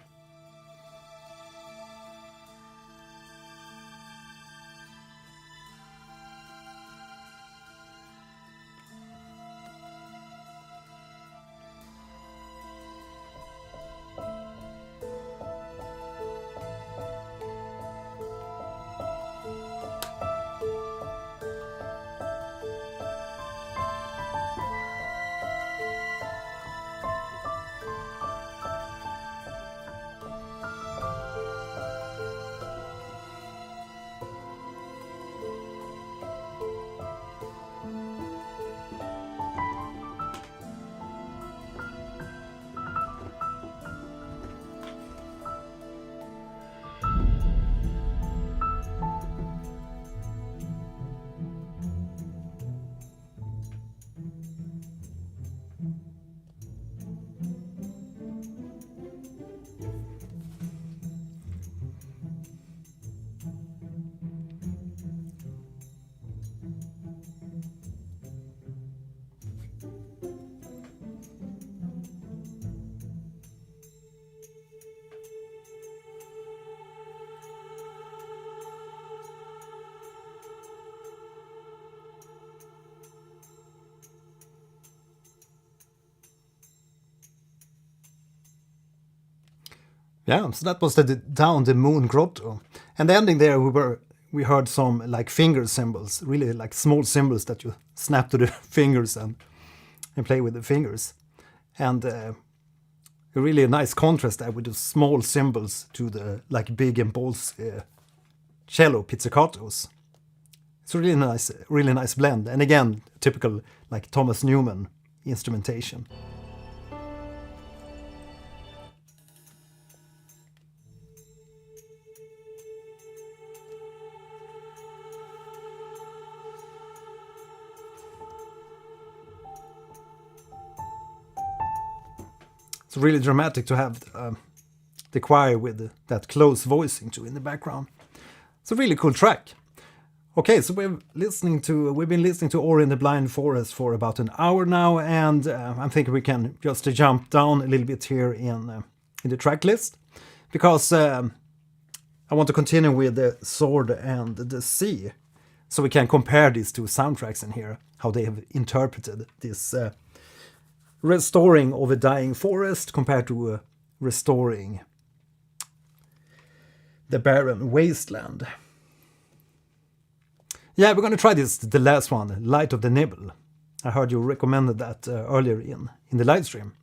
Yeah, so that was the Down the Moon Grotto. And the ending there, we heard some like finger symbols, really like small symbols that you snap to the fingers and play with the fingers. And a really nice contrast there with the small symbols to the like big and bold cello pizzicatos. It's a really nice blend. And again, typical like Thomas Newman instrumentation. It's really dramatic to have the choir with that close voicing too in the background. It's a really cool track. Okay, so we've been listening to Ori and the Blind Forest for about an hour now, and I'm thinking we can just jump down a little bit here in the track list, because I want to continue with the Sword and the Sea, so we can compare these two soundtracks in here, how they have interpreted this restoring of a dying forest compared to restoring the barren wasteland. Yeah, we're going to try the last one, Light of the Nibel. I heard you recommended that earlier in the live stream.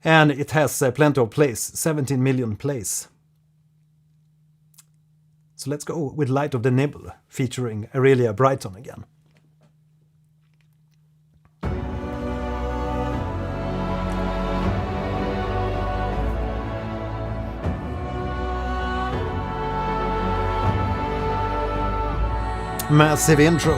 And it has plenty of plays, 17 million plays. So let's go with Light of the Nibel, featuring Aurelia Brighton again. Massive intro.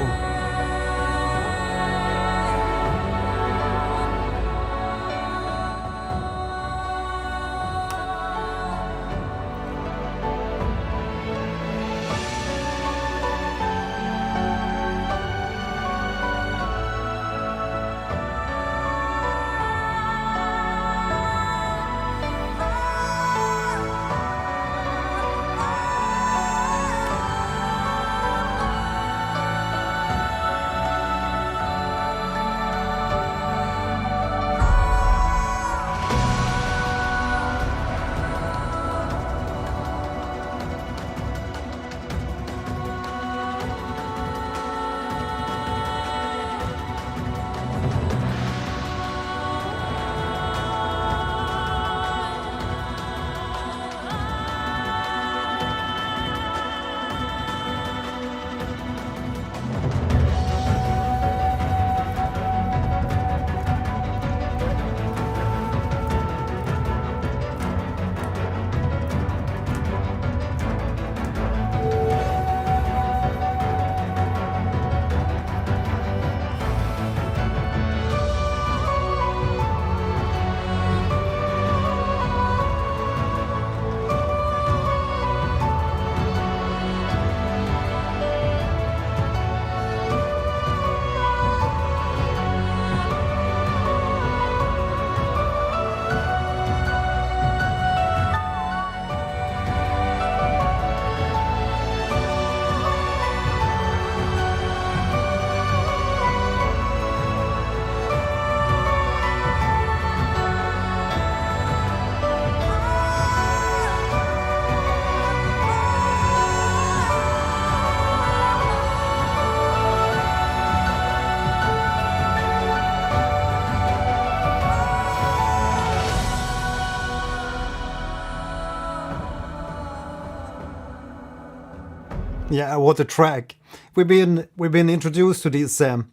Yeah, what a track! We've been introduced to these the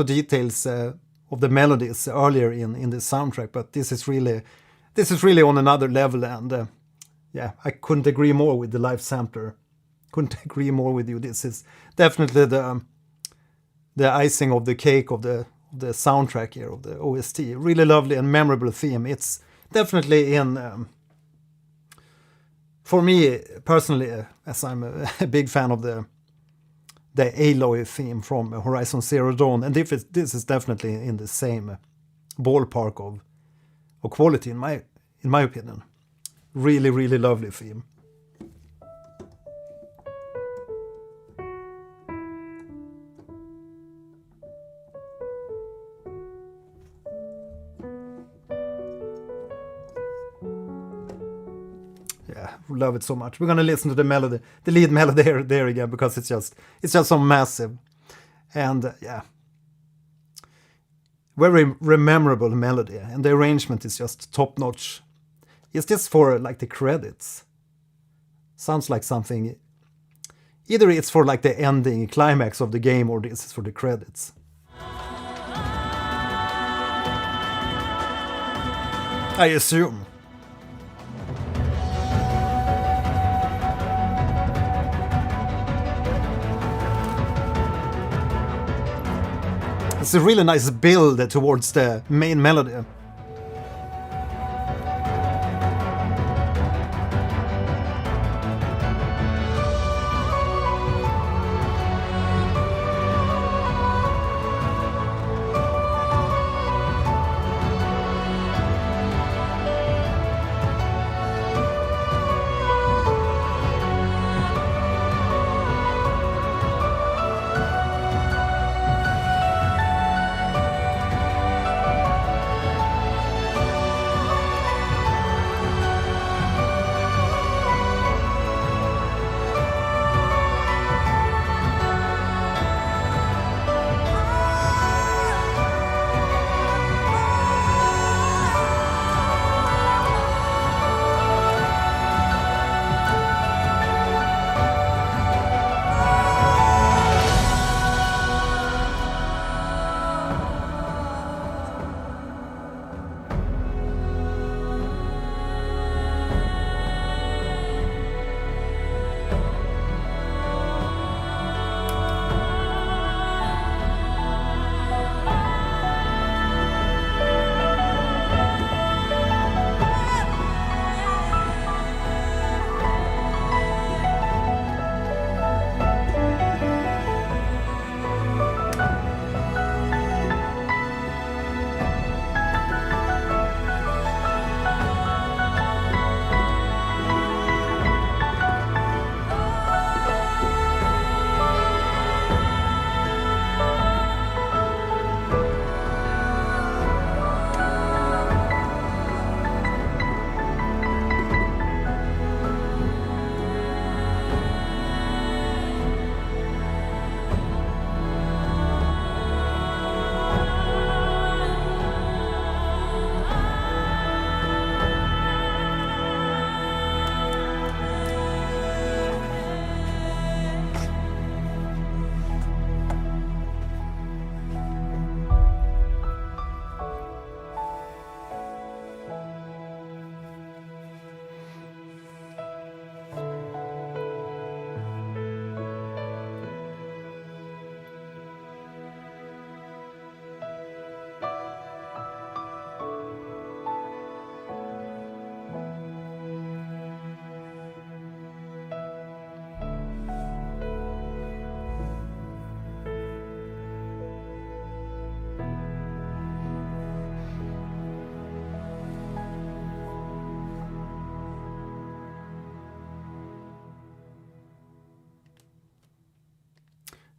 details of the melodies earlier in the soundtrack, but this is really on another level, and yeah, I couldn't agree more with the live sampler. Couldn't agree more with you. This is definitely the icing of the cake of the soundtrack here of the OST. Really lovely and memorable theme. It's definitely in. For me, personally, as I'm a big fan of the Aloy theme from Horizon Zero Dawn, and this is definitely in the same ballpark of quality in my opinion. Really, really lovely theme. Love it so much. We're gonna listen to the melody, the lead melody there again, because it's just so massive, and yeah, very memorable melody, and the arrangement is just top notch. Is this for like the credits? Sounds like something. Either it's for like the ending climax of the game, or this is for the credits. I assume. It's a really nice build towards the main melody.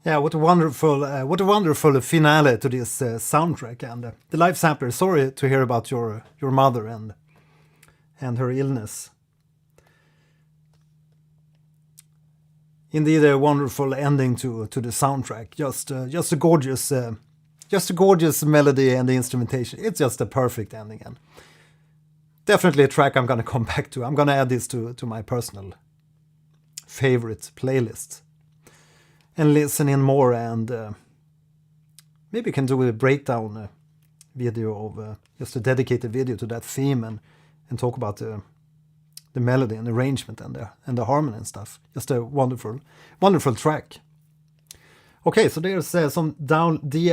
Yeah, what a wonderful finale to this soundtrack. And the live sampler. Sorry to hear about your mother and her illness. Indeed, a wonderful ending to the soundtrack. Just a gorgeous melody and the instrumentation. It's just a perfect ending, and definitely a track I'm gonna come back to. I'm gonna add this to my personal favorite playlist and listen in more, and maybe we can do a breakdown video of just a dedicated video to that theme and talk about the melody and arrangement and the harmony and stuff. Just a wonderful track. Okay, so there's some DLCs,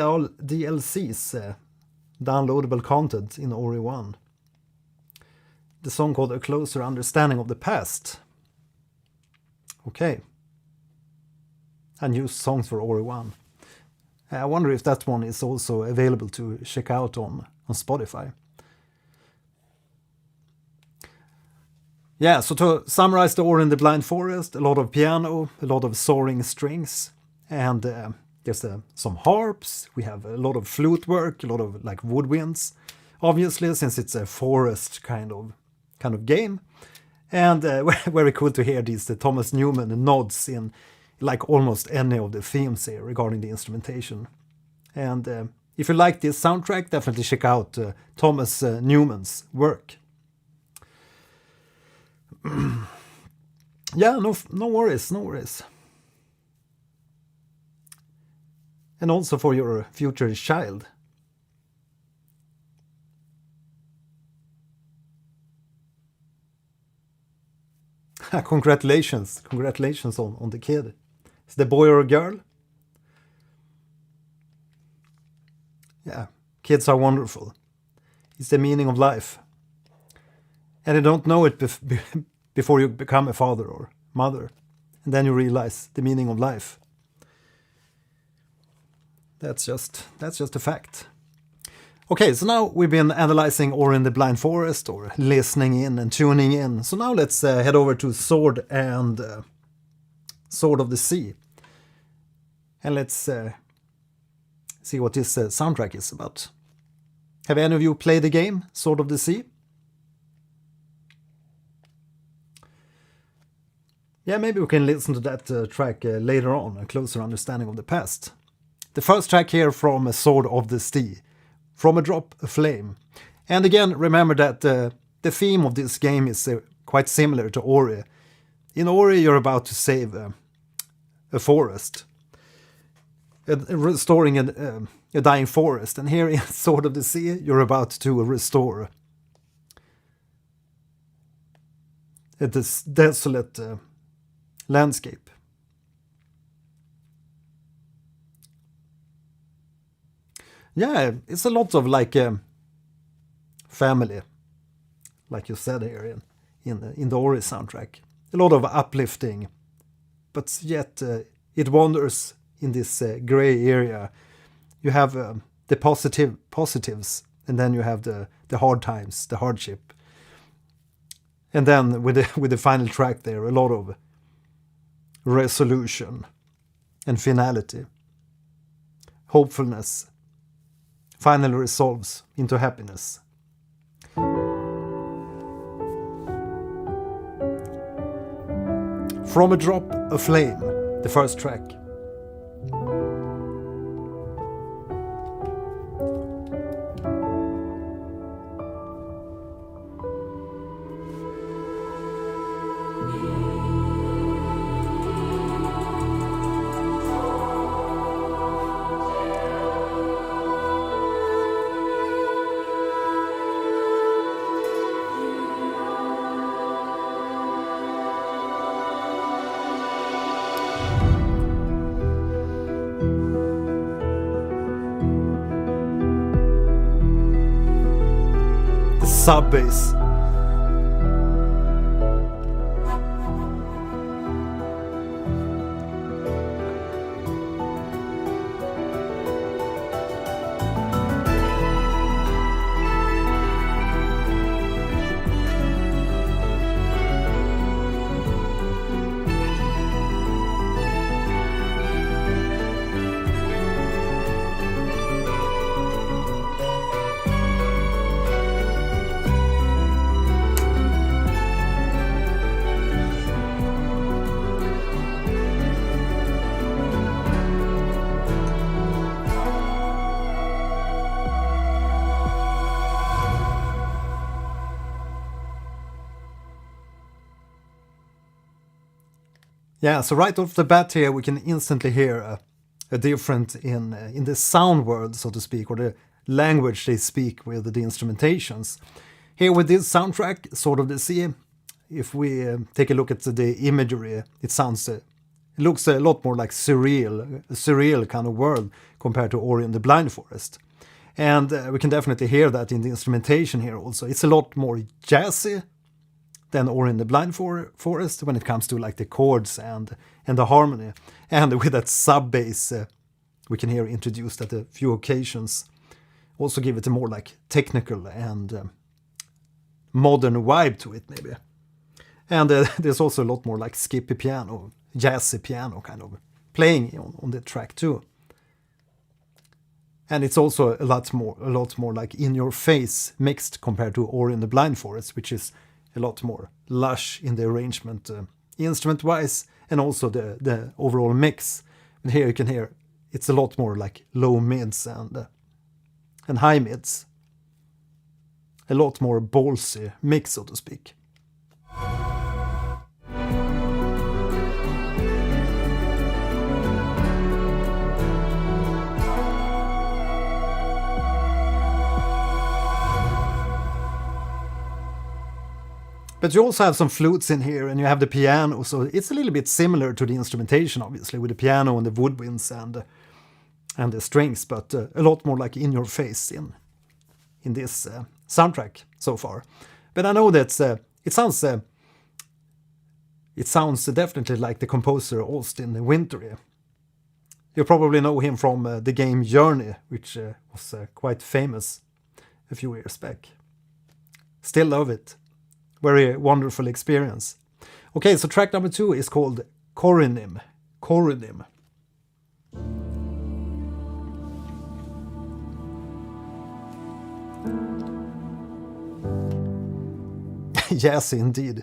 downloadable content in Ori 1. The song called A Closer Understanding of the Past. Okay. Unused songs for Ori 1. I wonder if that one is also available to check out on Spotify. Yeah, so to summarize the Ori in the Blind Forest, a lot of piano, a lot of soaring strings, and there's some harps. We have a lot of flute work, a lot of like woodwinds, obviously, since it's a forest kind of game. And very cool to hear these Thomas Newman nods in like almost any of the themes here regarding the instrumentation. And if you like this soundtrack, definitely check out Thomas Newman's work. Yeah, no worries. And also for your future child. Congratulations on the kid. Is it a boy or a girl? Yeah, kids are wonderful. It's the meaning of life. And you don't know it before you become a father or mother. And then you realize the meaning of life. That's just a fact. Okay, so now we've been analyzing Ori in the Blind Forest, or listening in and tuning in. So now let's head over to Sword and Sword of the Sea. And let's see what this soundtrack is about. Have any of you played the game, Sword of the Sea? Yeah, maybe we can listen to that track later on, A Closer Understanding of the Past. The first track here from A Sword of the Sea, From a Drop, a Flame. And again, remember that the theme of this game is quite similar to Ori. In Ori, you're about to save a forest, restoring a dying forest. And here in Sword of the Sea, you're about to restore this desolate landscape. Yeah, it's a lot of like family, like you said here in the Ori soundtrack. A lot of uplifting, but yet it wanders in this gray area. You have the positives, and then you have the hard times, the hardship. And then with the final track there, a lot of resolution and finality. Hopefulness finally resolves into happiness. From a Drop, a Flame, the first track. Sub bass. Yeah, so right off the bat here we can instantly hear a difference in the sound world, so to speak, or the language they speak with the instrumentations. Here with this soundtrack, Sword of the Sea, if we take a look at the imagery, it looks a lot more like a surreal kind of world compared to Ori and the Blind Forest. And we can definitely hear that in the instrumentation here also. It's a lot more jazzy than Ori and the Blind Forest when it comes to like the chords and the harmony. And with that sub bass we can hear introduced at a few occasions. Also give it a more like technical and modern vibe to it maybe. And there's also a lot more like skippy piano, jazzy piano kind of playing on the track too. And it's also a lot more like in your face mixed compared to Ori and the Blind Forest, which is a lot more lush in the arrangement instrument wise, and also the overall mix. And here you can hear it's a lot more like low mids and high mids. A lot more ballsy mix, so to speak. But you also have some flutes in here, and you have the piano, so it's a little bit similar to the instrumentation, obviously, with the piano and the woodwinds and the strings, but a lot more like in your face in this soundtrack so far. But I know that it sounds definitely like the composer Austin Wintory. You probably know him from the game Journey, which was quite famous a few years back. Still love it. Very wonderful experience. Okay, so track number 2 is called Corinim. Corinim. Yes, indeed.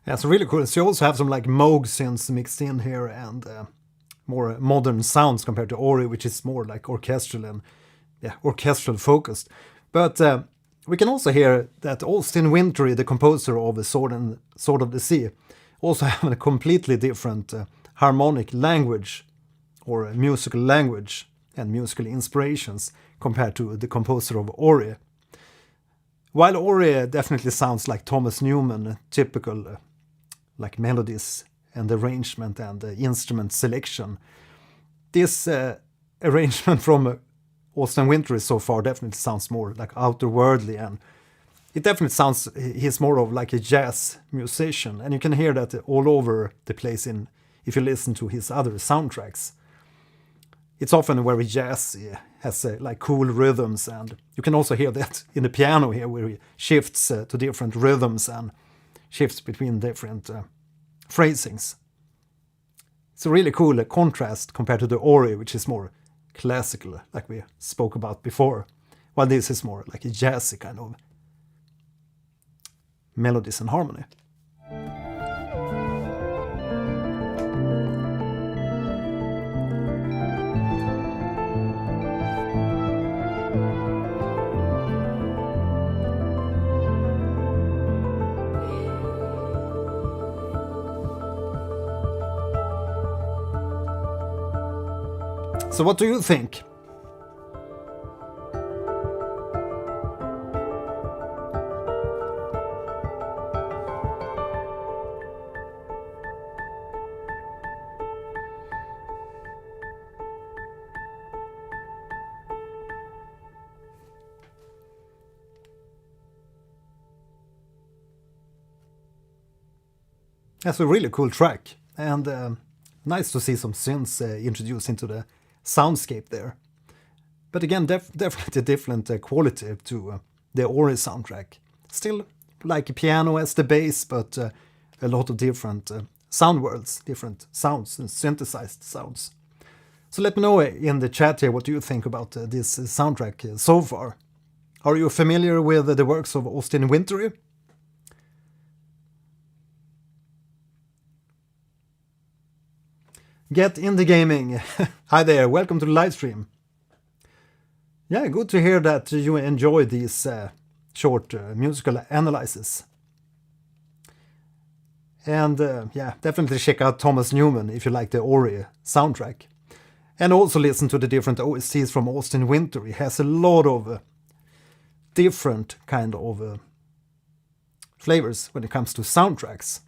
That's really cool. So you also have some like Moog synths mixed in here and more modern sounds compared to Ori, which is more like orchestral and orchestral focused. But we can also hear that Austin Wintory, the composer of Sword of the Sea, also have a completely different harmonic language or musical language and musical inspirations compared to the composer of Ori. While Ori definitely sounds like Thomas Newman, typical like melodies and arrangement and instrument selection, this arrangement from Austin Wintory so far definitely sounds more like outerworldly, and it definitely sounds he's more of like a jazz musician, and you can hear that all over the place if you listen to his other soundtracks. It's often very jazzy, has like cool rhythms, and you can also hear that in the piano here where he shifts to different rhythms and shifts between different phrasings. It's a really cool contrast compared to the Ori, which is more classical, like we spoke about before, while this is more like a jazzy kind of melodies and harmony. So what do you think? That's a really cool track, and nice to see some synths introduced into the soundscape there. But again, definitely different quality to the Ori soundtrack. Still like a piano as the bass, but a lot of different sound worlds, different sounds and synthesized sounds. So let me know in the chat here what you think about this soundtrack so far. Are you familiar with the works of Austin Wintory? Get in the gaming. Hi there, welcome to the live stream. Yeah, good to hear that you enjoy these short musical analyses. And yeah, definitely check out Thomas Newman if you like the Ori soundtrack. And also listen to the different OSTs from Austin Wintory. He has a lot of different kind of flavors when it comes to soundtracks.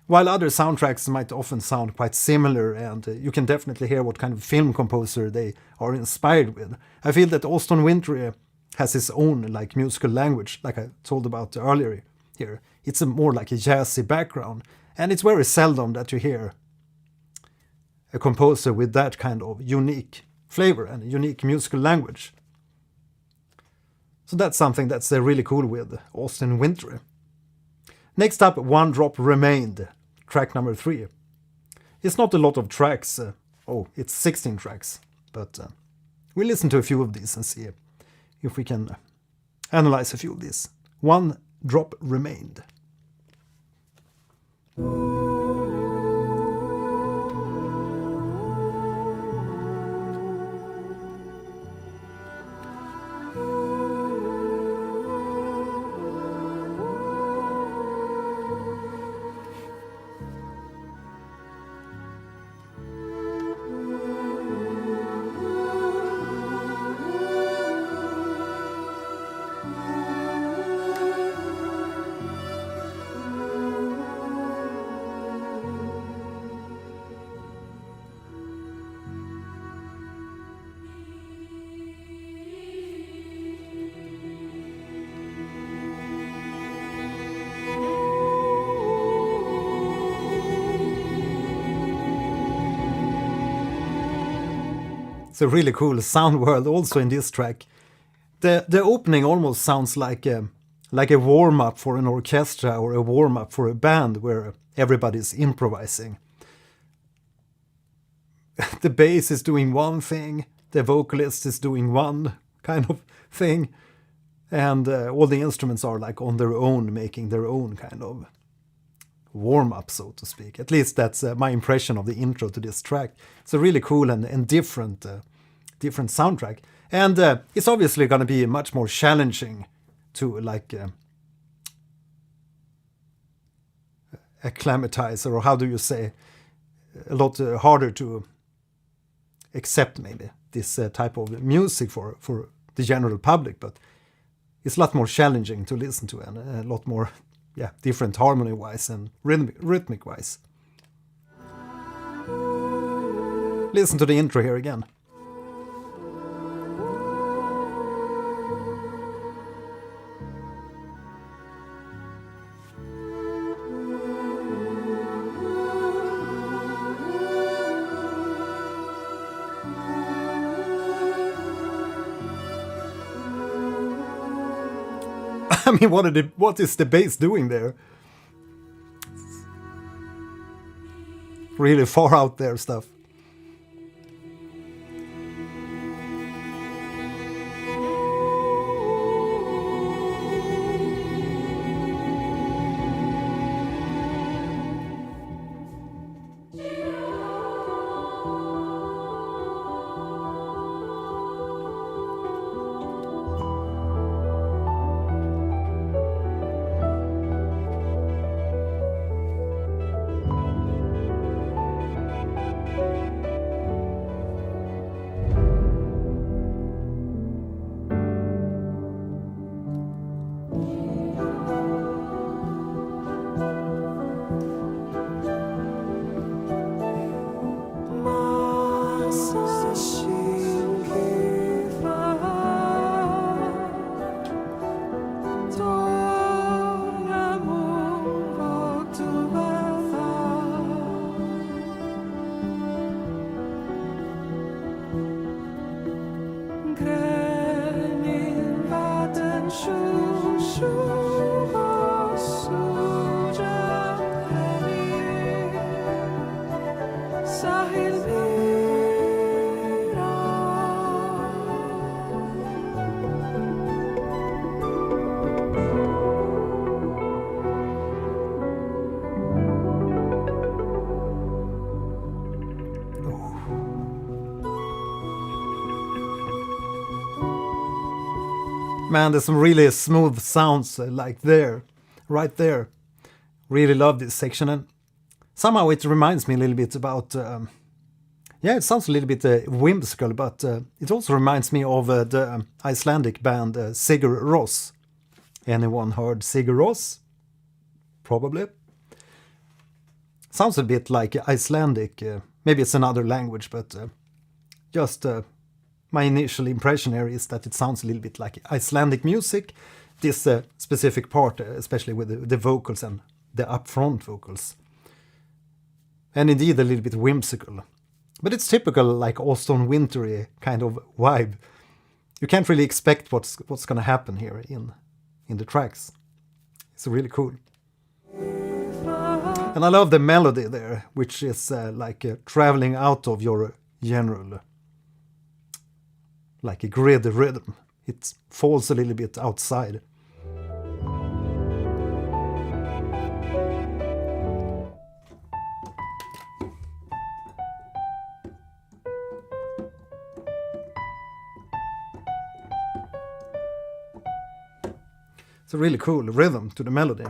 While other soundtracks might often sound quite similar, and you can definitely hear what kind of film composer they are inspired with. I feel that Austin Wintory has his own like musical language, like I told about earlier here. It's more like a jazzy background, and it's very seldom that you hear a composer with that kind of unique flavor and unique musical language. So that's something that's really cool with Austin Wintory. Next up, One Drop Remained, track number 3. It's not a lot of tracks, it's 16 tracks, but we'll listen to a few of these and see if we can analyze a few of these. One Drop Remained. It's a really cool sound world also in this track. The opening almost sounds like a warm-up for an orchestra or a warm-up for a band where everybody's improvising. The bass is doing one thing, the vocalist is doing one kind of thing, and all the instruments are like on their own, making their own kind of warm-up, so to speak. At least that's my impression of the intro to this track. It's a really cool and different soundtrack. And it's obviously going to be much more challenging to like acclimatize, or how do you say, a lot harder to accept maybe this type of music for the general public, but it's a lot more challenging to listen to, and a lot more different harmony-wise and rhythmic-wise. Listen to the intro here again. I mean, what is the bass doing there? Really far out there stuff. Man, there's some really smooth sounds like there, right there. Really love this section, and somehow it reminds me a little bit about, it sounds a little bit whimsical, but it also reminds me of the Icelandic band Sigur Rós. Anyone heard Sigur Rós? Probably. Sounds a bit like Icelandic, maybe it's another language, but just my initial impression here is that it sounds a little bit like Icelandic music, this specific part, especially with the vocals and the upfront vocals. And indeed a little bit whimsical. But it's typical like autumn wintry kind of vibe. You can't really expect what's going to happen here in the tracks. It's really cool. And I love the melody there, which is traveling out of your general, like a grid rhythm. It falls a little bit outside. It's a really cool rhythm to the melody.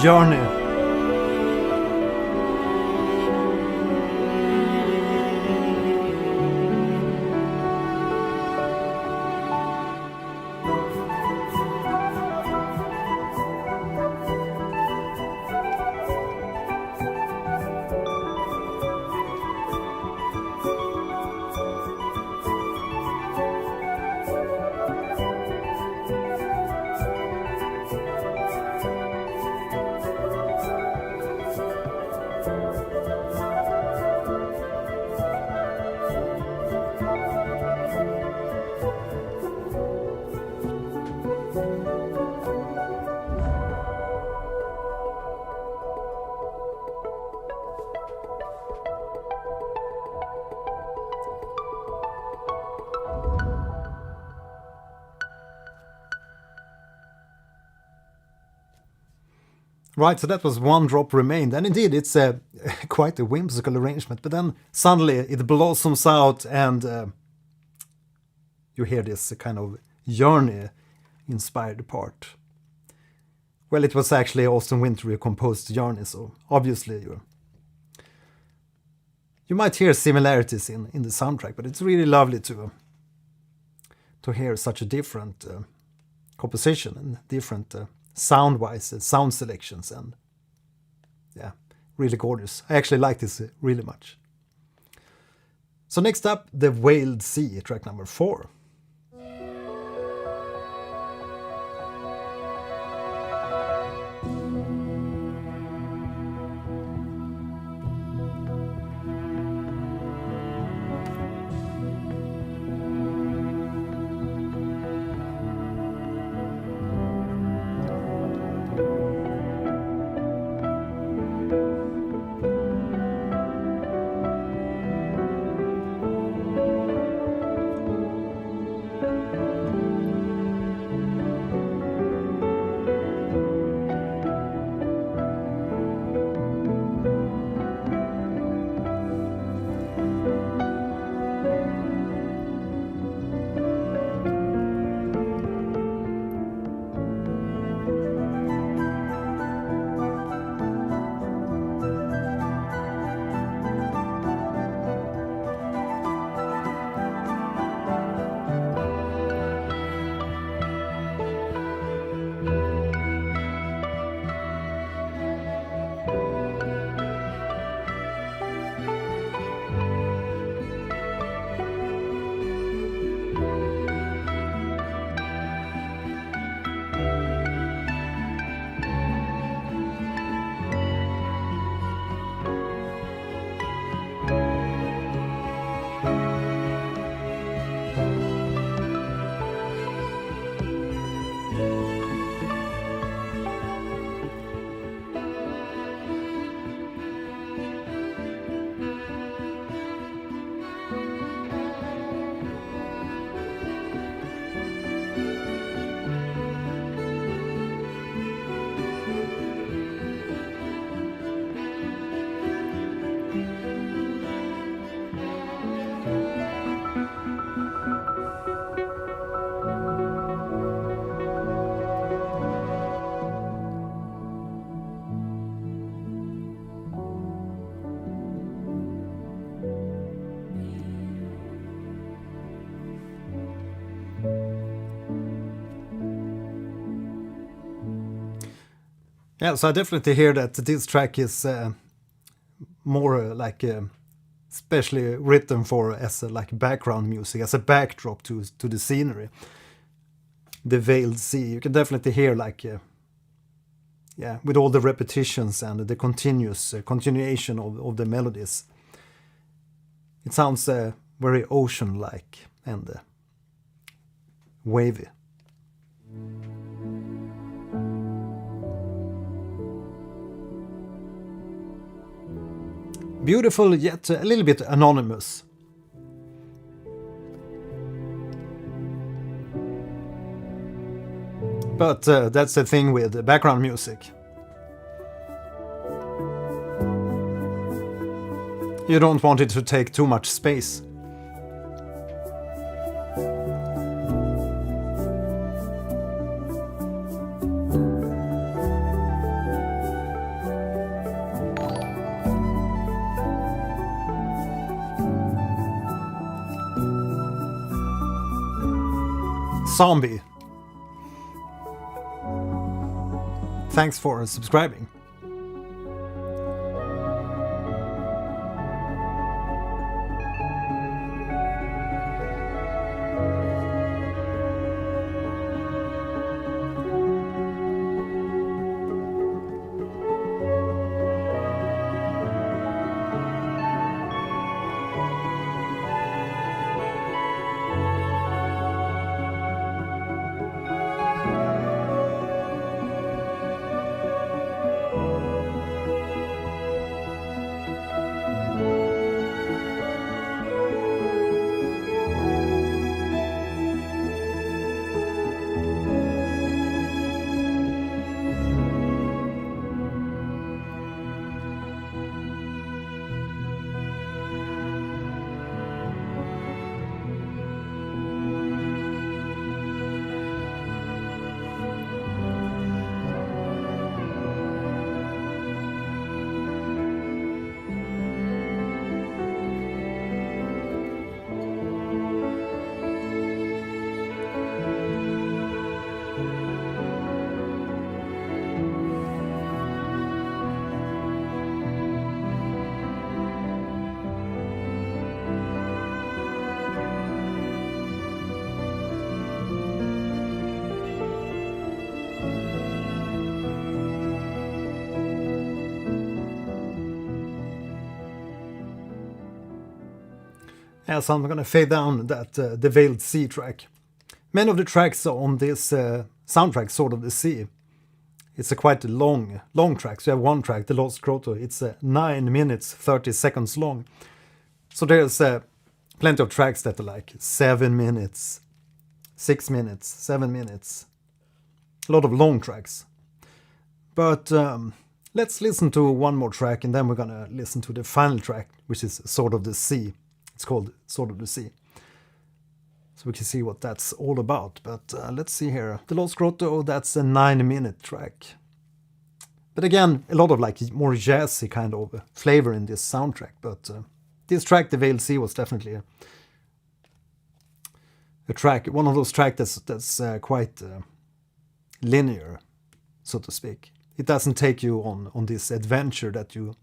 Journey. Right, so that was One Drop Remained, and indeed it's quite a whimsical arrangement, but then suddenly it blossoms out and you hear this kind of Journey-inspired part. Well, it was actually Austin Wintory who composed Journey, so obviously you might hear similarities in the soundtrack, but it's really lovely to hear such a different composition and different sound-wise, sound selections, and yeah, really gorgeous. I actually like this really much. So next up, The Wailed Sea, track number 4. Yeah, so I definitely hear that this track is more especially written for as like background music, as a backdrop to the scenery. The Veiled Sea, you can definitely hear with all the repetitions and the continuous continuation of the melodies. It sounds very ocean-like and wavy. Beautiful, yet a little bit anonymous. But that's the thing with background music. You don't want it to take too much space. Zombie. Thanks for subscribing. Yeah, so I'm gonna fade down that the Veiled Sea track. Many of the tracks on this soundtrack, Sword of the Sea, it's a quite long track. So you have one track, The Lost Grotto, it's 9 minutes, 30 seconds long. So there's plenty of tracks that are like 7 minutes, 6 minutes, 7 minutes. A lot of long tracks. But let's listen to one more track and then we're gonna listen to the final track, which is Sword of the Sea. It's called Sword of the Sea. So we can see what that's all about. But let's see here. The Lost Grotto, that's a 9-minute track. But again, a lot of like more jazzy kind of flavor in this soundtrack. But this track, The Veiled Sea, was definitely a track, one of those tracks that's quite linear, so to speak. It doesn't take you on this adventure that you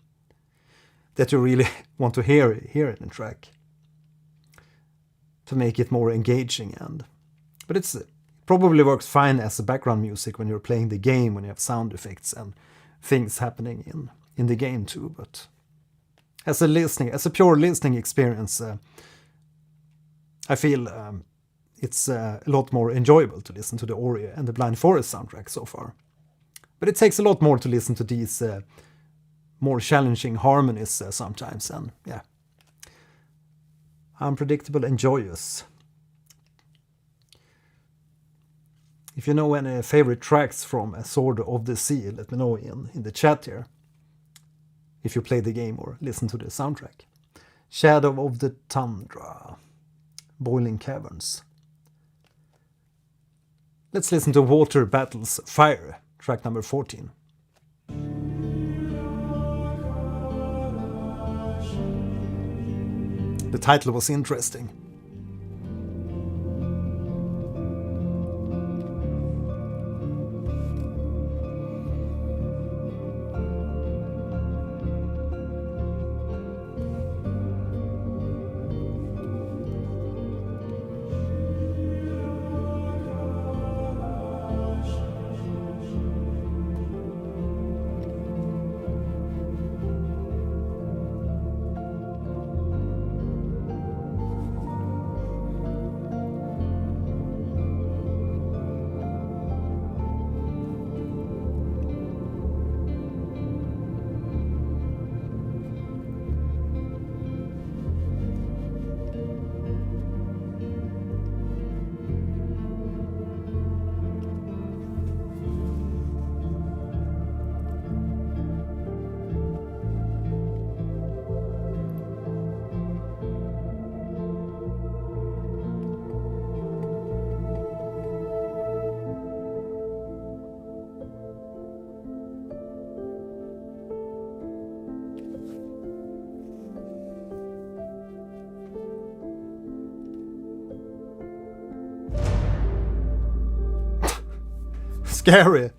really want to hear in a track, to make it more engaging. But it probably works fine as a background music when you're playing the game, when you have sound effects and things happening in the game too. But as a pure listening experience, I feel it's a lot more enjoyable to listen to the Ori and the Blind Forest soundtrack so far. But it takes a lot more to listen to these more challenging harmonies sometimes, and yeah, unpredictable and joyous. If you know any favorite tracks from Sword of the Sea, let me know in the chat here. If you play the game or listen to the soundtrack. Shadow of the Tundra, Boiling Caverns. Let's listen to Water Battles Fire, track number 14. The title was interesting. Scary.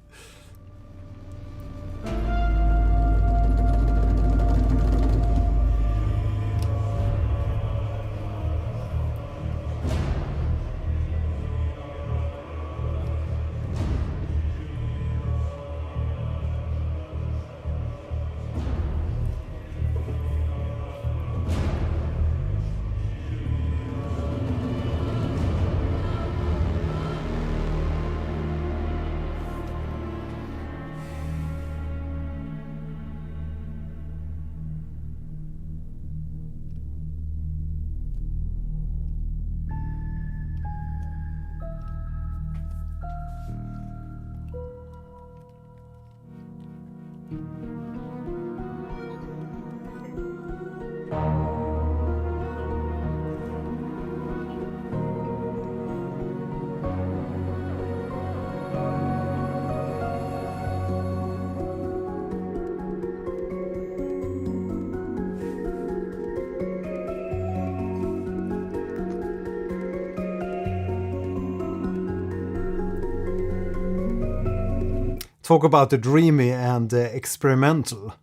Talk about the dreamy and experimental.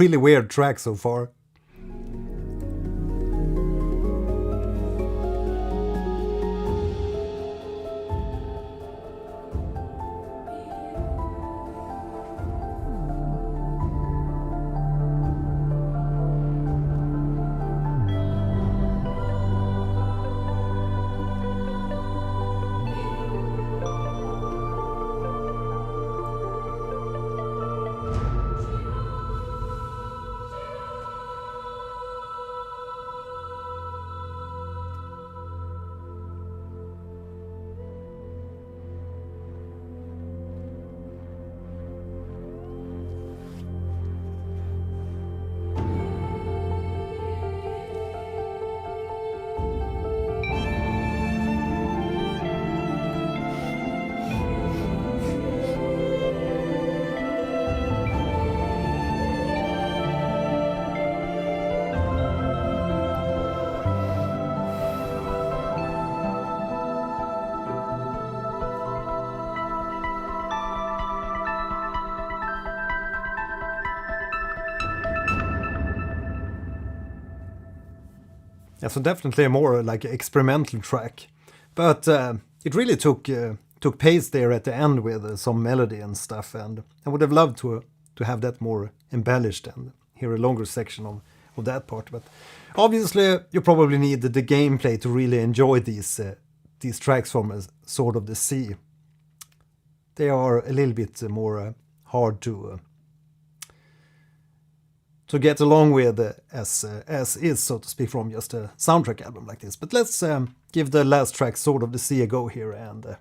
Really weird track so far. Yeah, so definitely a more like experimental track. But it really took pace there at the end with some melody and stuff, and I would have loved to have that more embellished and hear a longer section of that part. But obviously you probably need the gameplay to really enjoy these tracks from Sword of the Sea. They are a little bit more hard to get along with as is, so to speak, from just a soundtrack album like this. But let's give the last track, Sword of the Sea, a go here and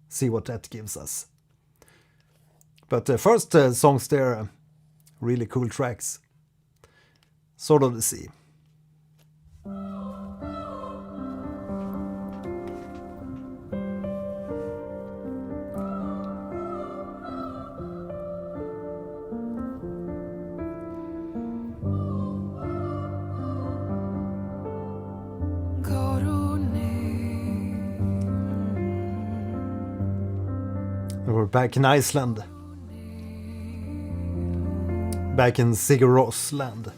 see what that gives us. But first songs there, really cool tracks. Sword of the Sea. We're back in Iceland. Back in Sigur Rós land.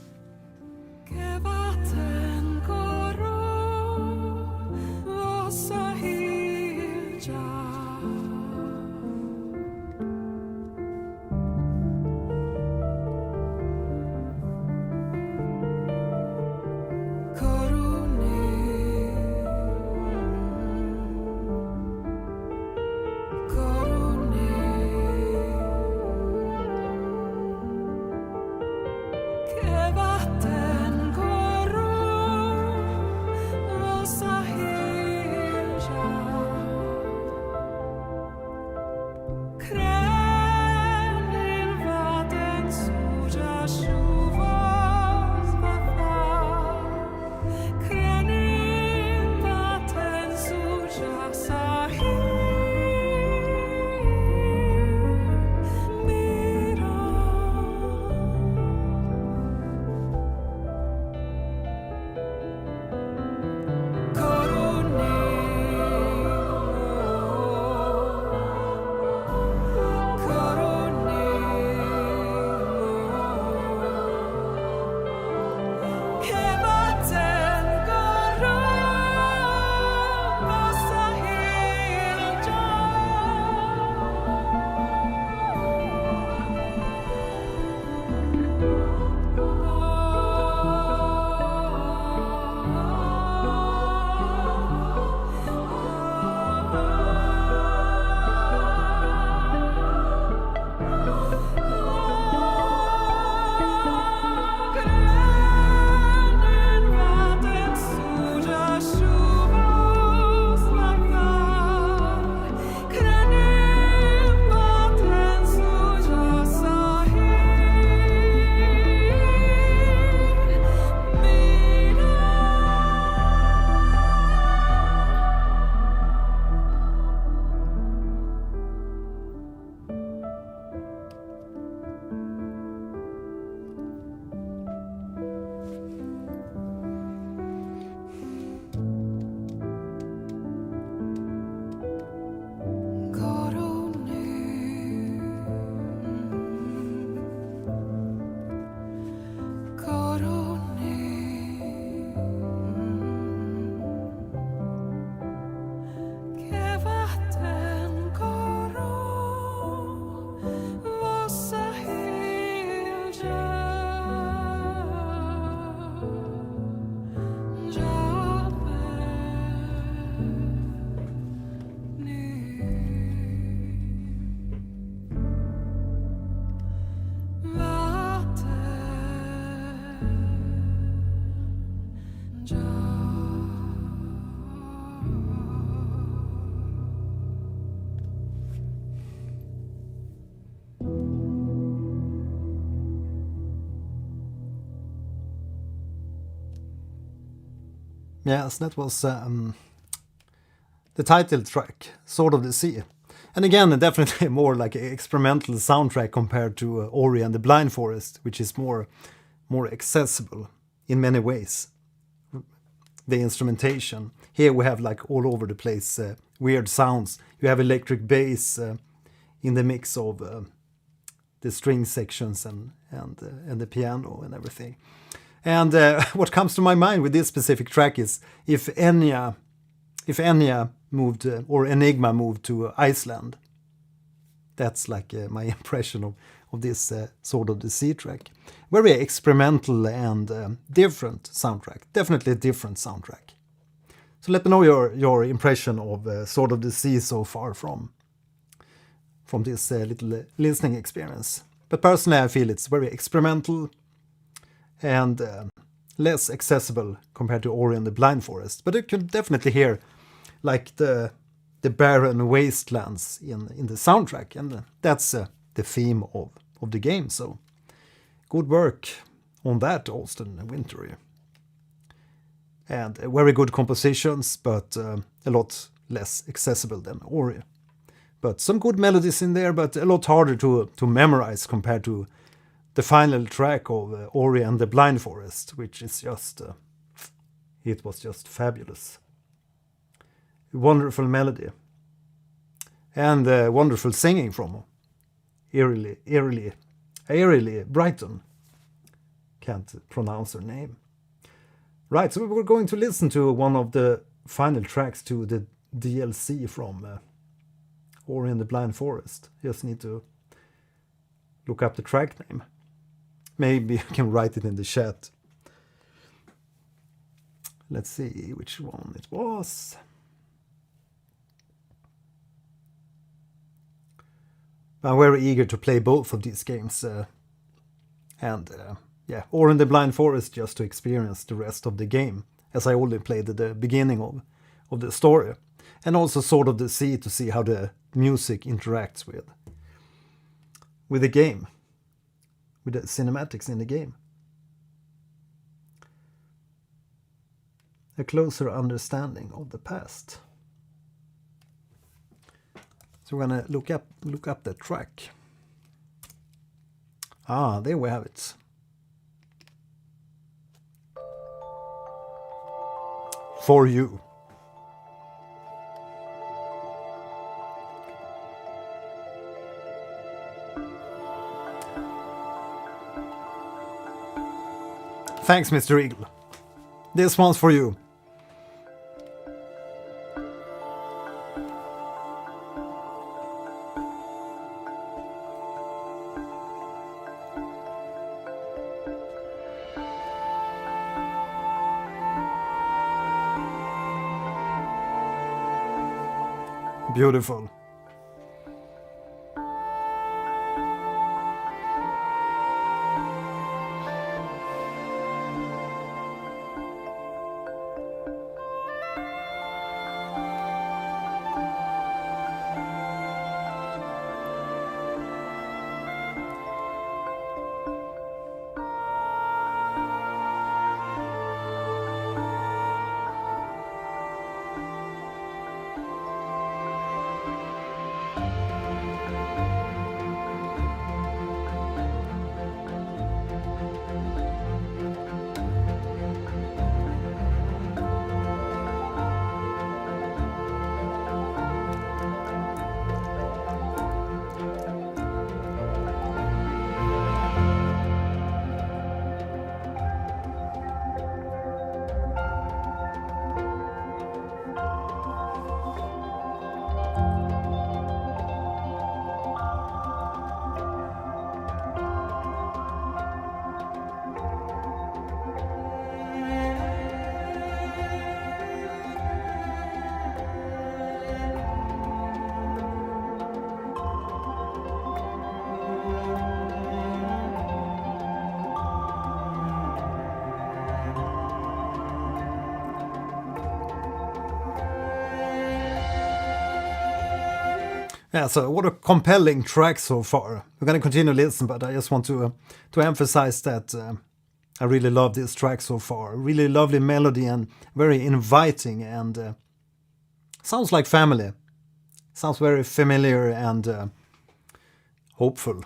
Yes, that was the title track, Sword of the Sea. And again, definitely more like an experimental soundtrack compared to Ori and the Blind Forest, which is more accessible in many ways. The instrumentation. Here we have like all over the place weird sounds. You have electric bass in the mix of the string sections and the piano and everything. And what comes to my mind with this specific track is if Enya moved, or Enigma moved to Iceland. That's like my impression of this Sword of the Sea track. Very experimental and different soundtrack. Definitely a different soundtrack. So let me know your impression of Sword of the Sea so far from this little listening experience. But personally I feel it's very experimental and less accessible compared to Ori and the Blind Forest. But you can definitely hear like the barren wastelands in the soundtrack, and that's the theme of the game. So good work on that, Austin Wintory. And very good compositions, but a lot less accessible than Ori. But some good melodies in there, but a lot harder to memorize compared to the final track of Ori and the Blind Forest, which is just, it was just fabulous. Wonderful melody. And wonderful singing from eerily Brighton. Can't pronounce her name. Right, so we're going to listen to one of the final tracks to the DLC from Ori and the Blind Forest. Just need to look up the track name. Maybe you can write it in the chat. Let's see which one it was. I'm very eager to play both of these games. Yeah, Ori and the Blind Forest just to experience the rest of the game, as I only played at the beginning of the story. And also Sword of the Sea to see how the music interacts with the game, with the cinematics in the game. A closer understanding of the past. So we're gonna look up that track. Ah, there we have it. For you. Thanks, Mr. Eagle. This one's for you. Beautiful. Yeah, so what a compelling track so far. We're going to continue to listen, but I just want to emphasize that I really love this track so far. Really lovely melody and very inviting, and sounds like family. Sounds very familiar and hopeful.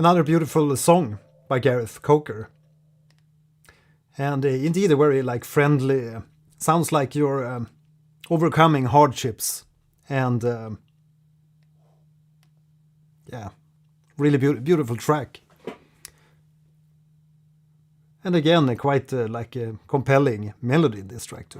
Another beautiful song by Gareth Coker. And indeed a very like friendly, sounds like you're overcoming hardships. And yeah, really beautiful track. And again, a quite like a compelling melody in this track too.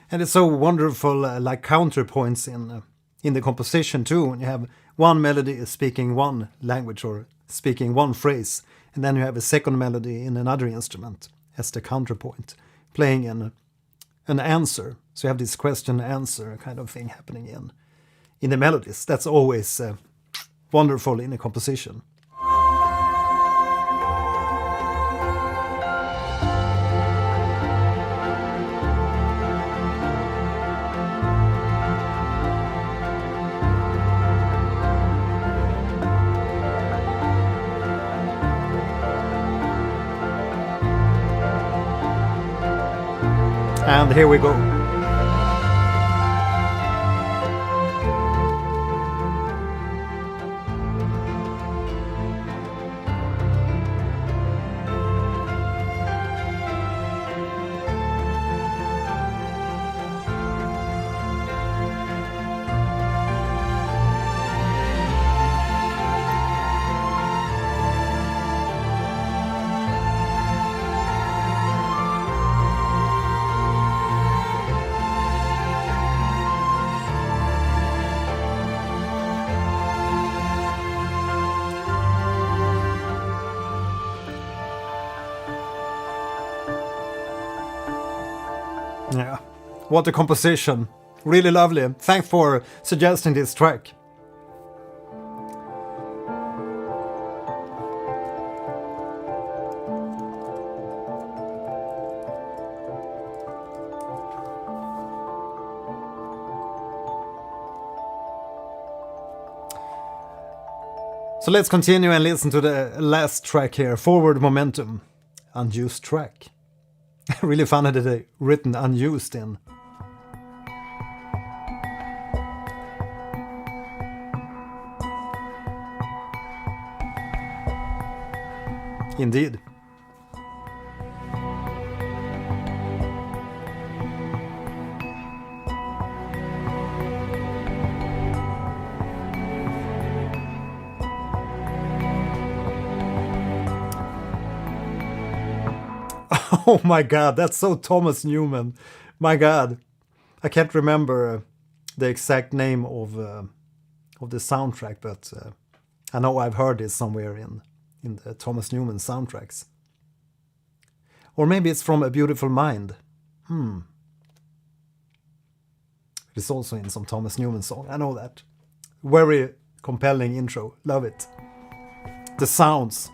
And it's so wonderful, like counterpoints in the composition too. When you have one melody speaking one language or speaking one phrase, and then you have a second melody in another instrument as the counterpoint, playing an answer. So you have this question-answer kind of thing happening in the melodies. That's always wonderful in a composition. And here we go. Yeah, what a composition. Really lovely. Thanks for suggesting this track. So let's continue and listen to the last track here, Forward Momentum, Unused track. Really funny that they written Unused in. Indeed. Oh my god, that's so Thomas Newman. My god. I can't remember the exact name of the soundtrack, but I know I've heard it somewhere in the Thomas Newman soundtracks. Or maybe it's from A Beautiful Mind. It's also in some Thomas Newman song, I know that. Very compelling intro, love it. The sounds.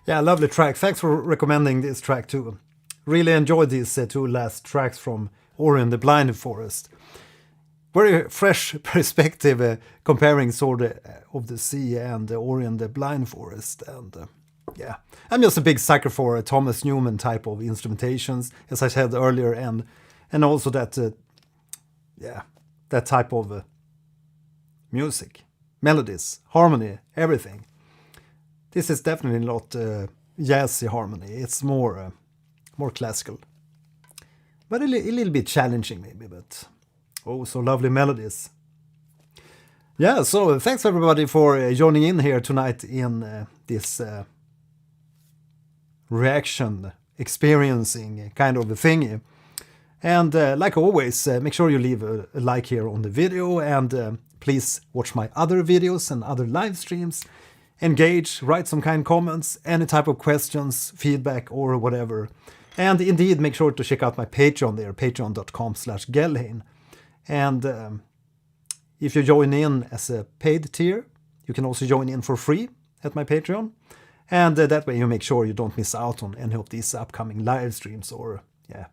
Yeah, lovely track. Thanks for recommending this track too. Really enjoyed these two last tracks from Ori and the Blind Forest. Very fresh perspective comparing Sword of the Sea and Ori and the Blind Forest. And yeah, I'm just a big sucker for a Thomas Newman type of instrumentations, as I said earlier, and also that that type of music, melodies, harmony, everything. This is definitely not jazzy harmony. It's more classical, but a little bit challenging maybe. But oh, so lovely melodies. Yeah, so thanks everybody for joining in here tonight in this reaction experiencing kind of a thingy. And like always, make sure you leave a like here on the video, and please watch my other videos and other live streams. Engage, write some kind comments, any type of questions, feedback, or whatever. And indeed, make sure to check out my Patreon there, patreon.com/Gelheim. And if you join in as a paid tier, you can also join in for free at my Patreon. And that way you make sure you don't miss out on any of these upcoming live streams or, yeah,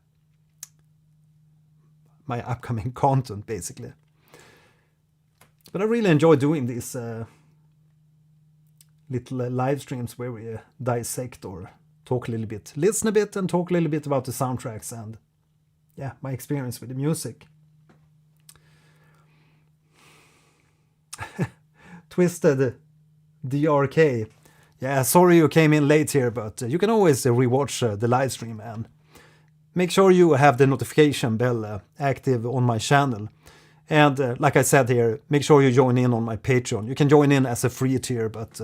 my upcoming content, basically. But I really enjoy doing these little live streams where we dissect or talk a little bit, listen a bit, and talk a little bit about the soundtracks and, yeah, my experience with the music. Twisted DRK. Yeah, sorry you came in late here, but you can always rewatch the live stream, and make sure you have the notification bell active on my channel. And like I said here, make sure you join in on my Patreon. You can join in as a free tier, but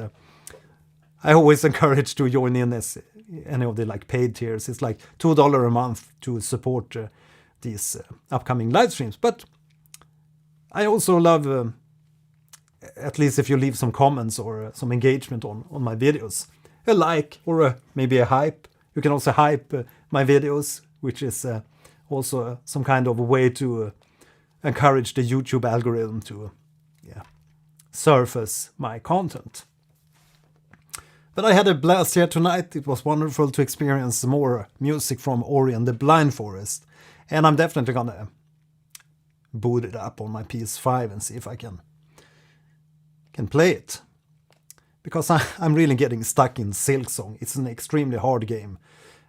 I always encourage to join in as any of the like paid tiers. It's like $2 a month to support these upcoming live streams. But I also love, at least if you leave some comments or some engagement on my videos, a like or maybe a hype. You can also hype my videos, which is also some kind of a way to encourage the YouTube algorithm to surface my content. But I had a blast here tonight. It was wonderful to experience more music from Ori and the Blind Forest. And I'm definitely gonna boot it up on my PS5 and see if I can play it. Because I'm really getting stuck in Silksong. It's an extremely hard game.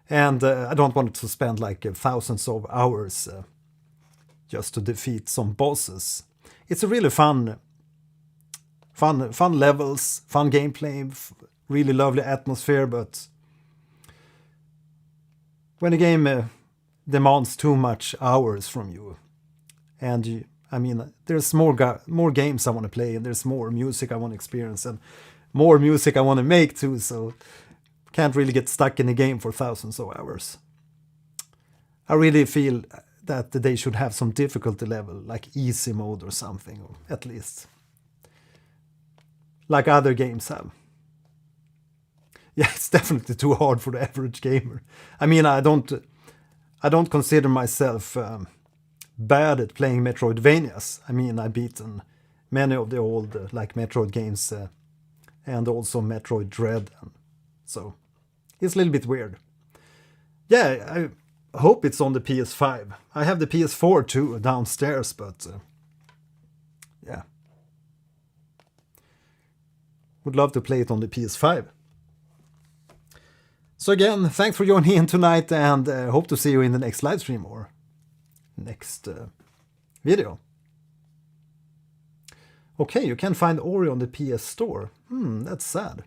And I don't want to spend like thousands of hours just to defeat some bosses. It's a really fun levels, fun gameplay, really lovely atmosphere, but when a game demands too much hours from you, and there's more games I want to play, and there's more music I want to experience, and more music I want to make too, so can't really get stuck in a game for thousands of hours. I really feel that they should have some difficulty level, like easy mode or something, or at least like other games have. Yeah, it's definitely too hard for the average gamer. I mean, I don't consider myself bad at playing Metroidvanias. I mean, I've beaten many of the old like Metroid games and also Metroid Dread, so it's a little bit weird. Yeah, I hope it's on the PS5. I have the PS4 too downstairs, but yeah, would love to play it on the PS5. So again, thanks for joining in tonight, and hope to see you in the next live stream or next video. Okay, you can find Ori on the PS Store. That's sad.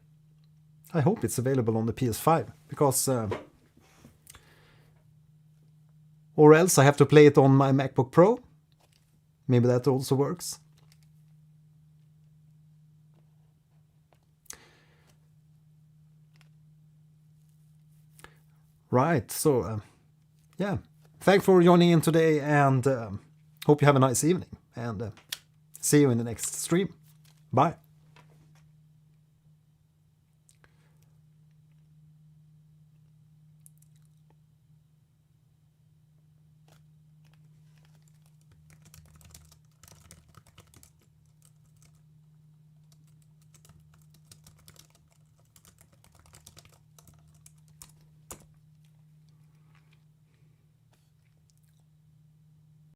I hope it's available on the PS5, because or else I have to play it on my MacBook Pro. Maybe that also works. Right, so yeah, thanks for joining in today, and hope you have a nice evening, and see you in the next stream. Bye.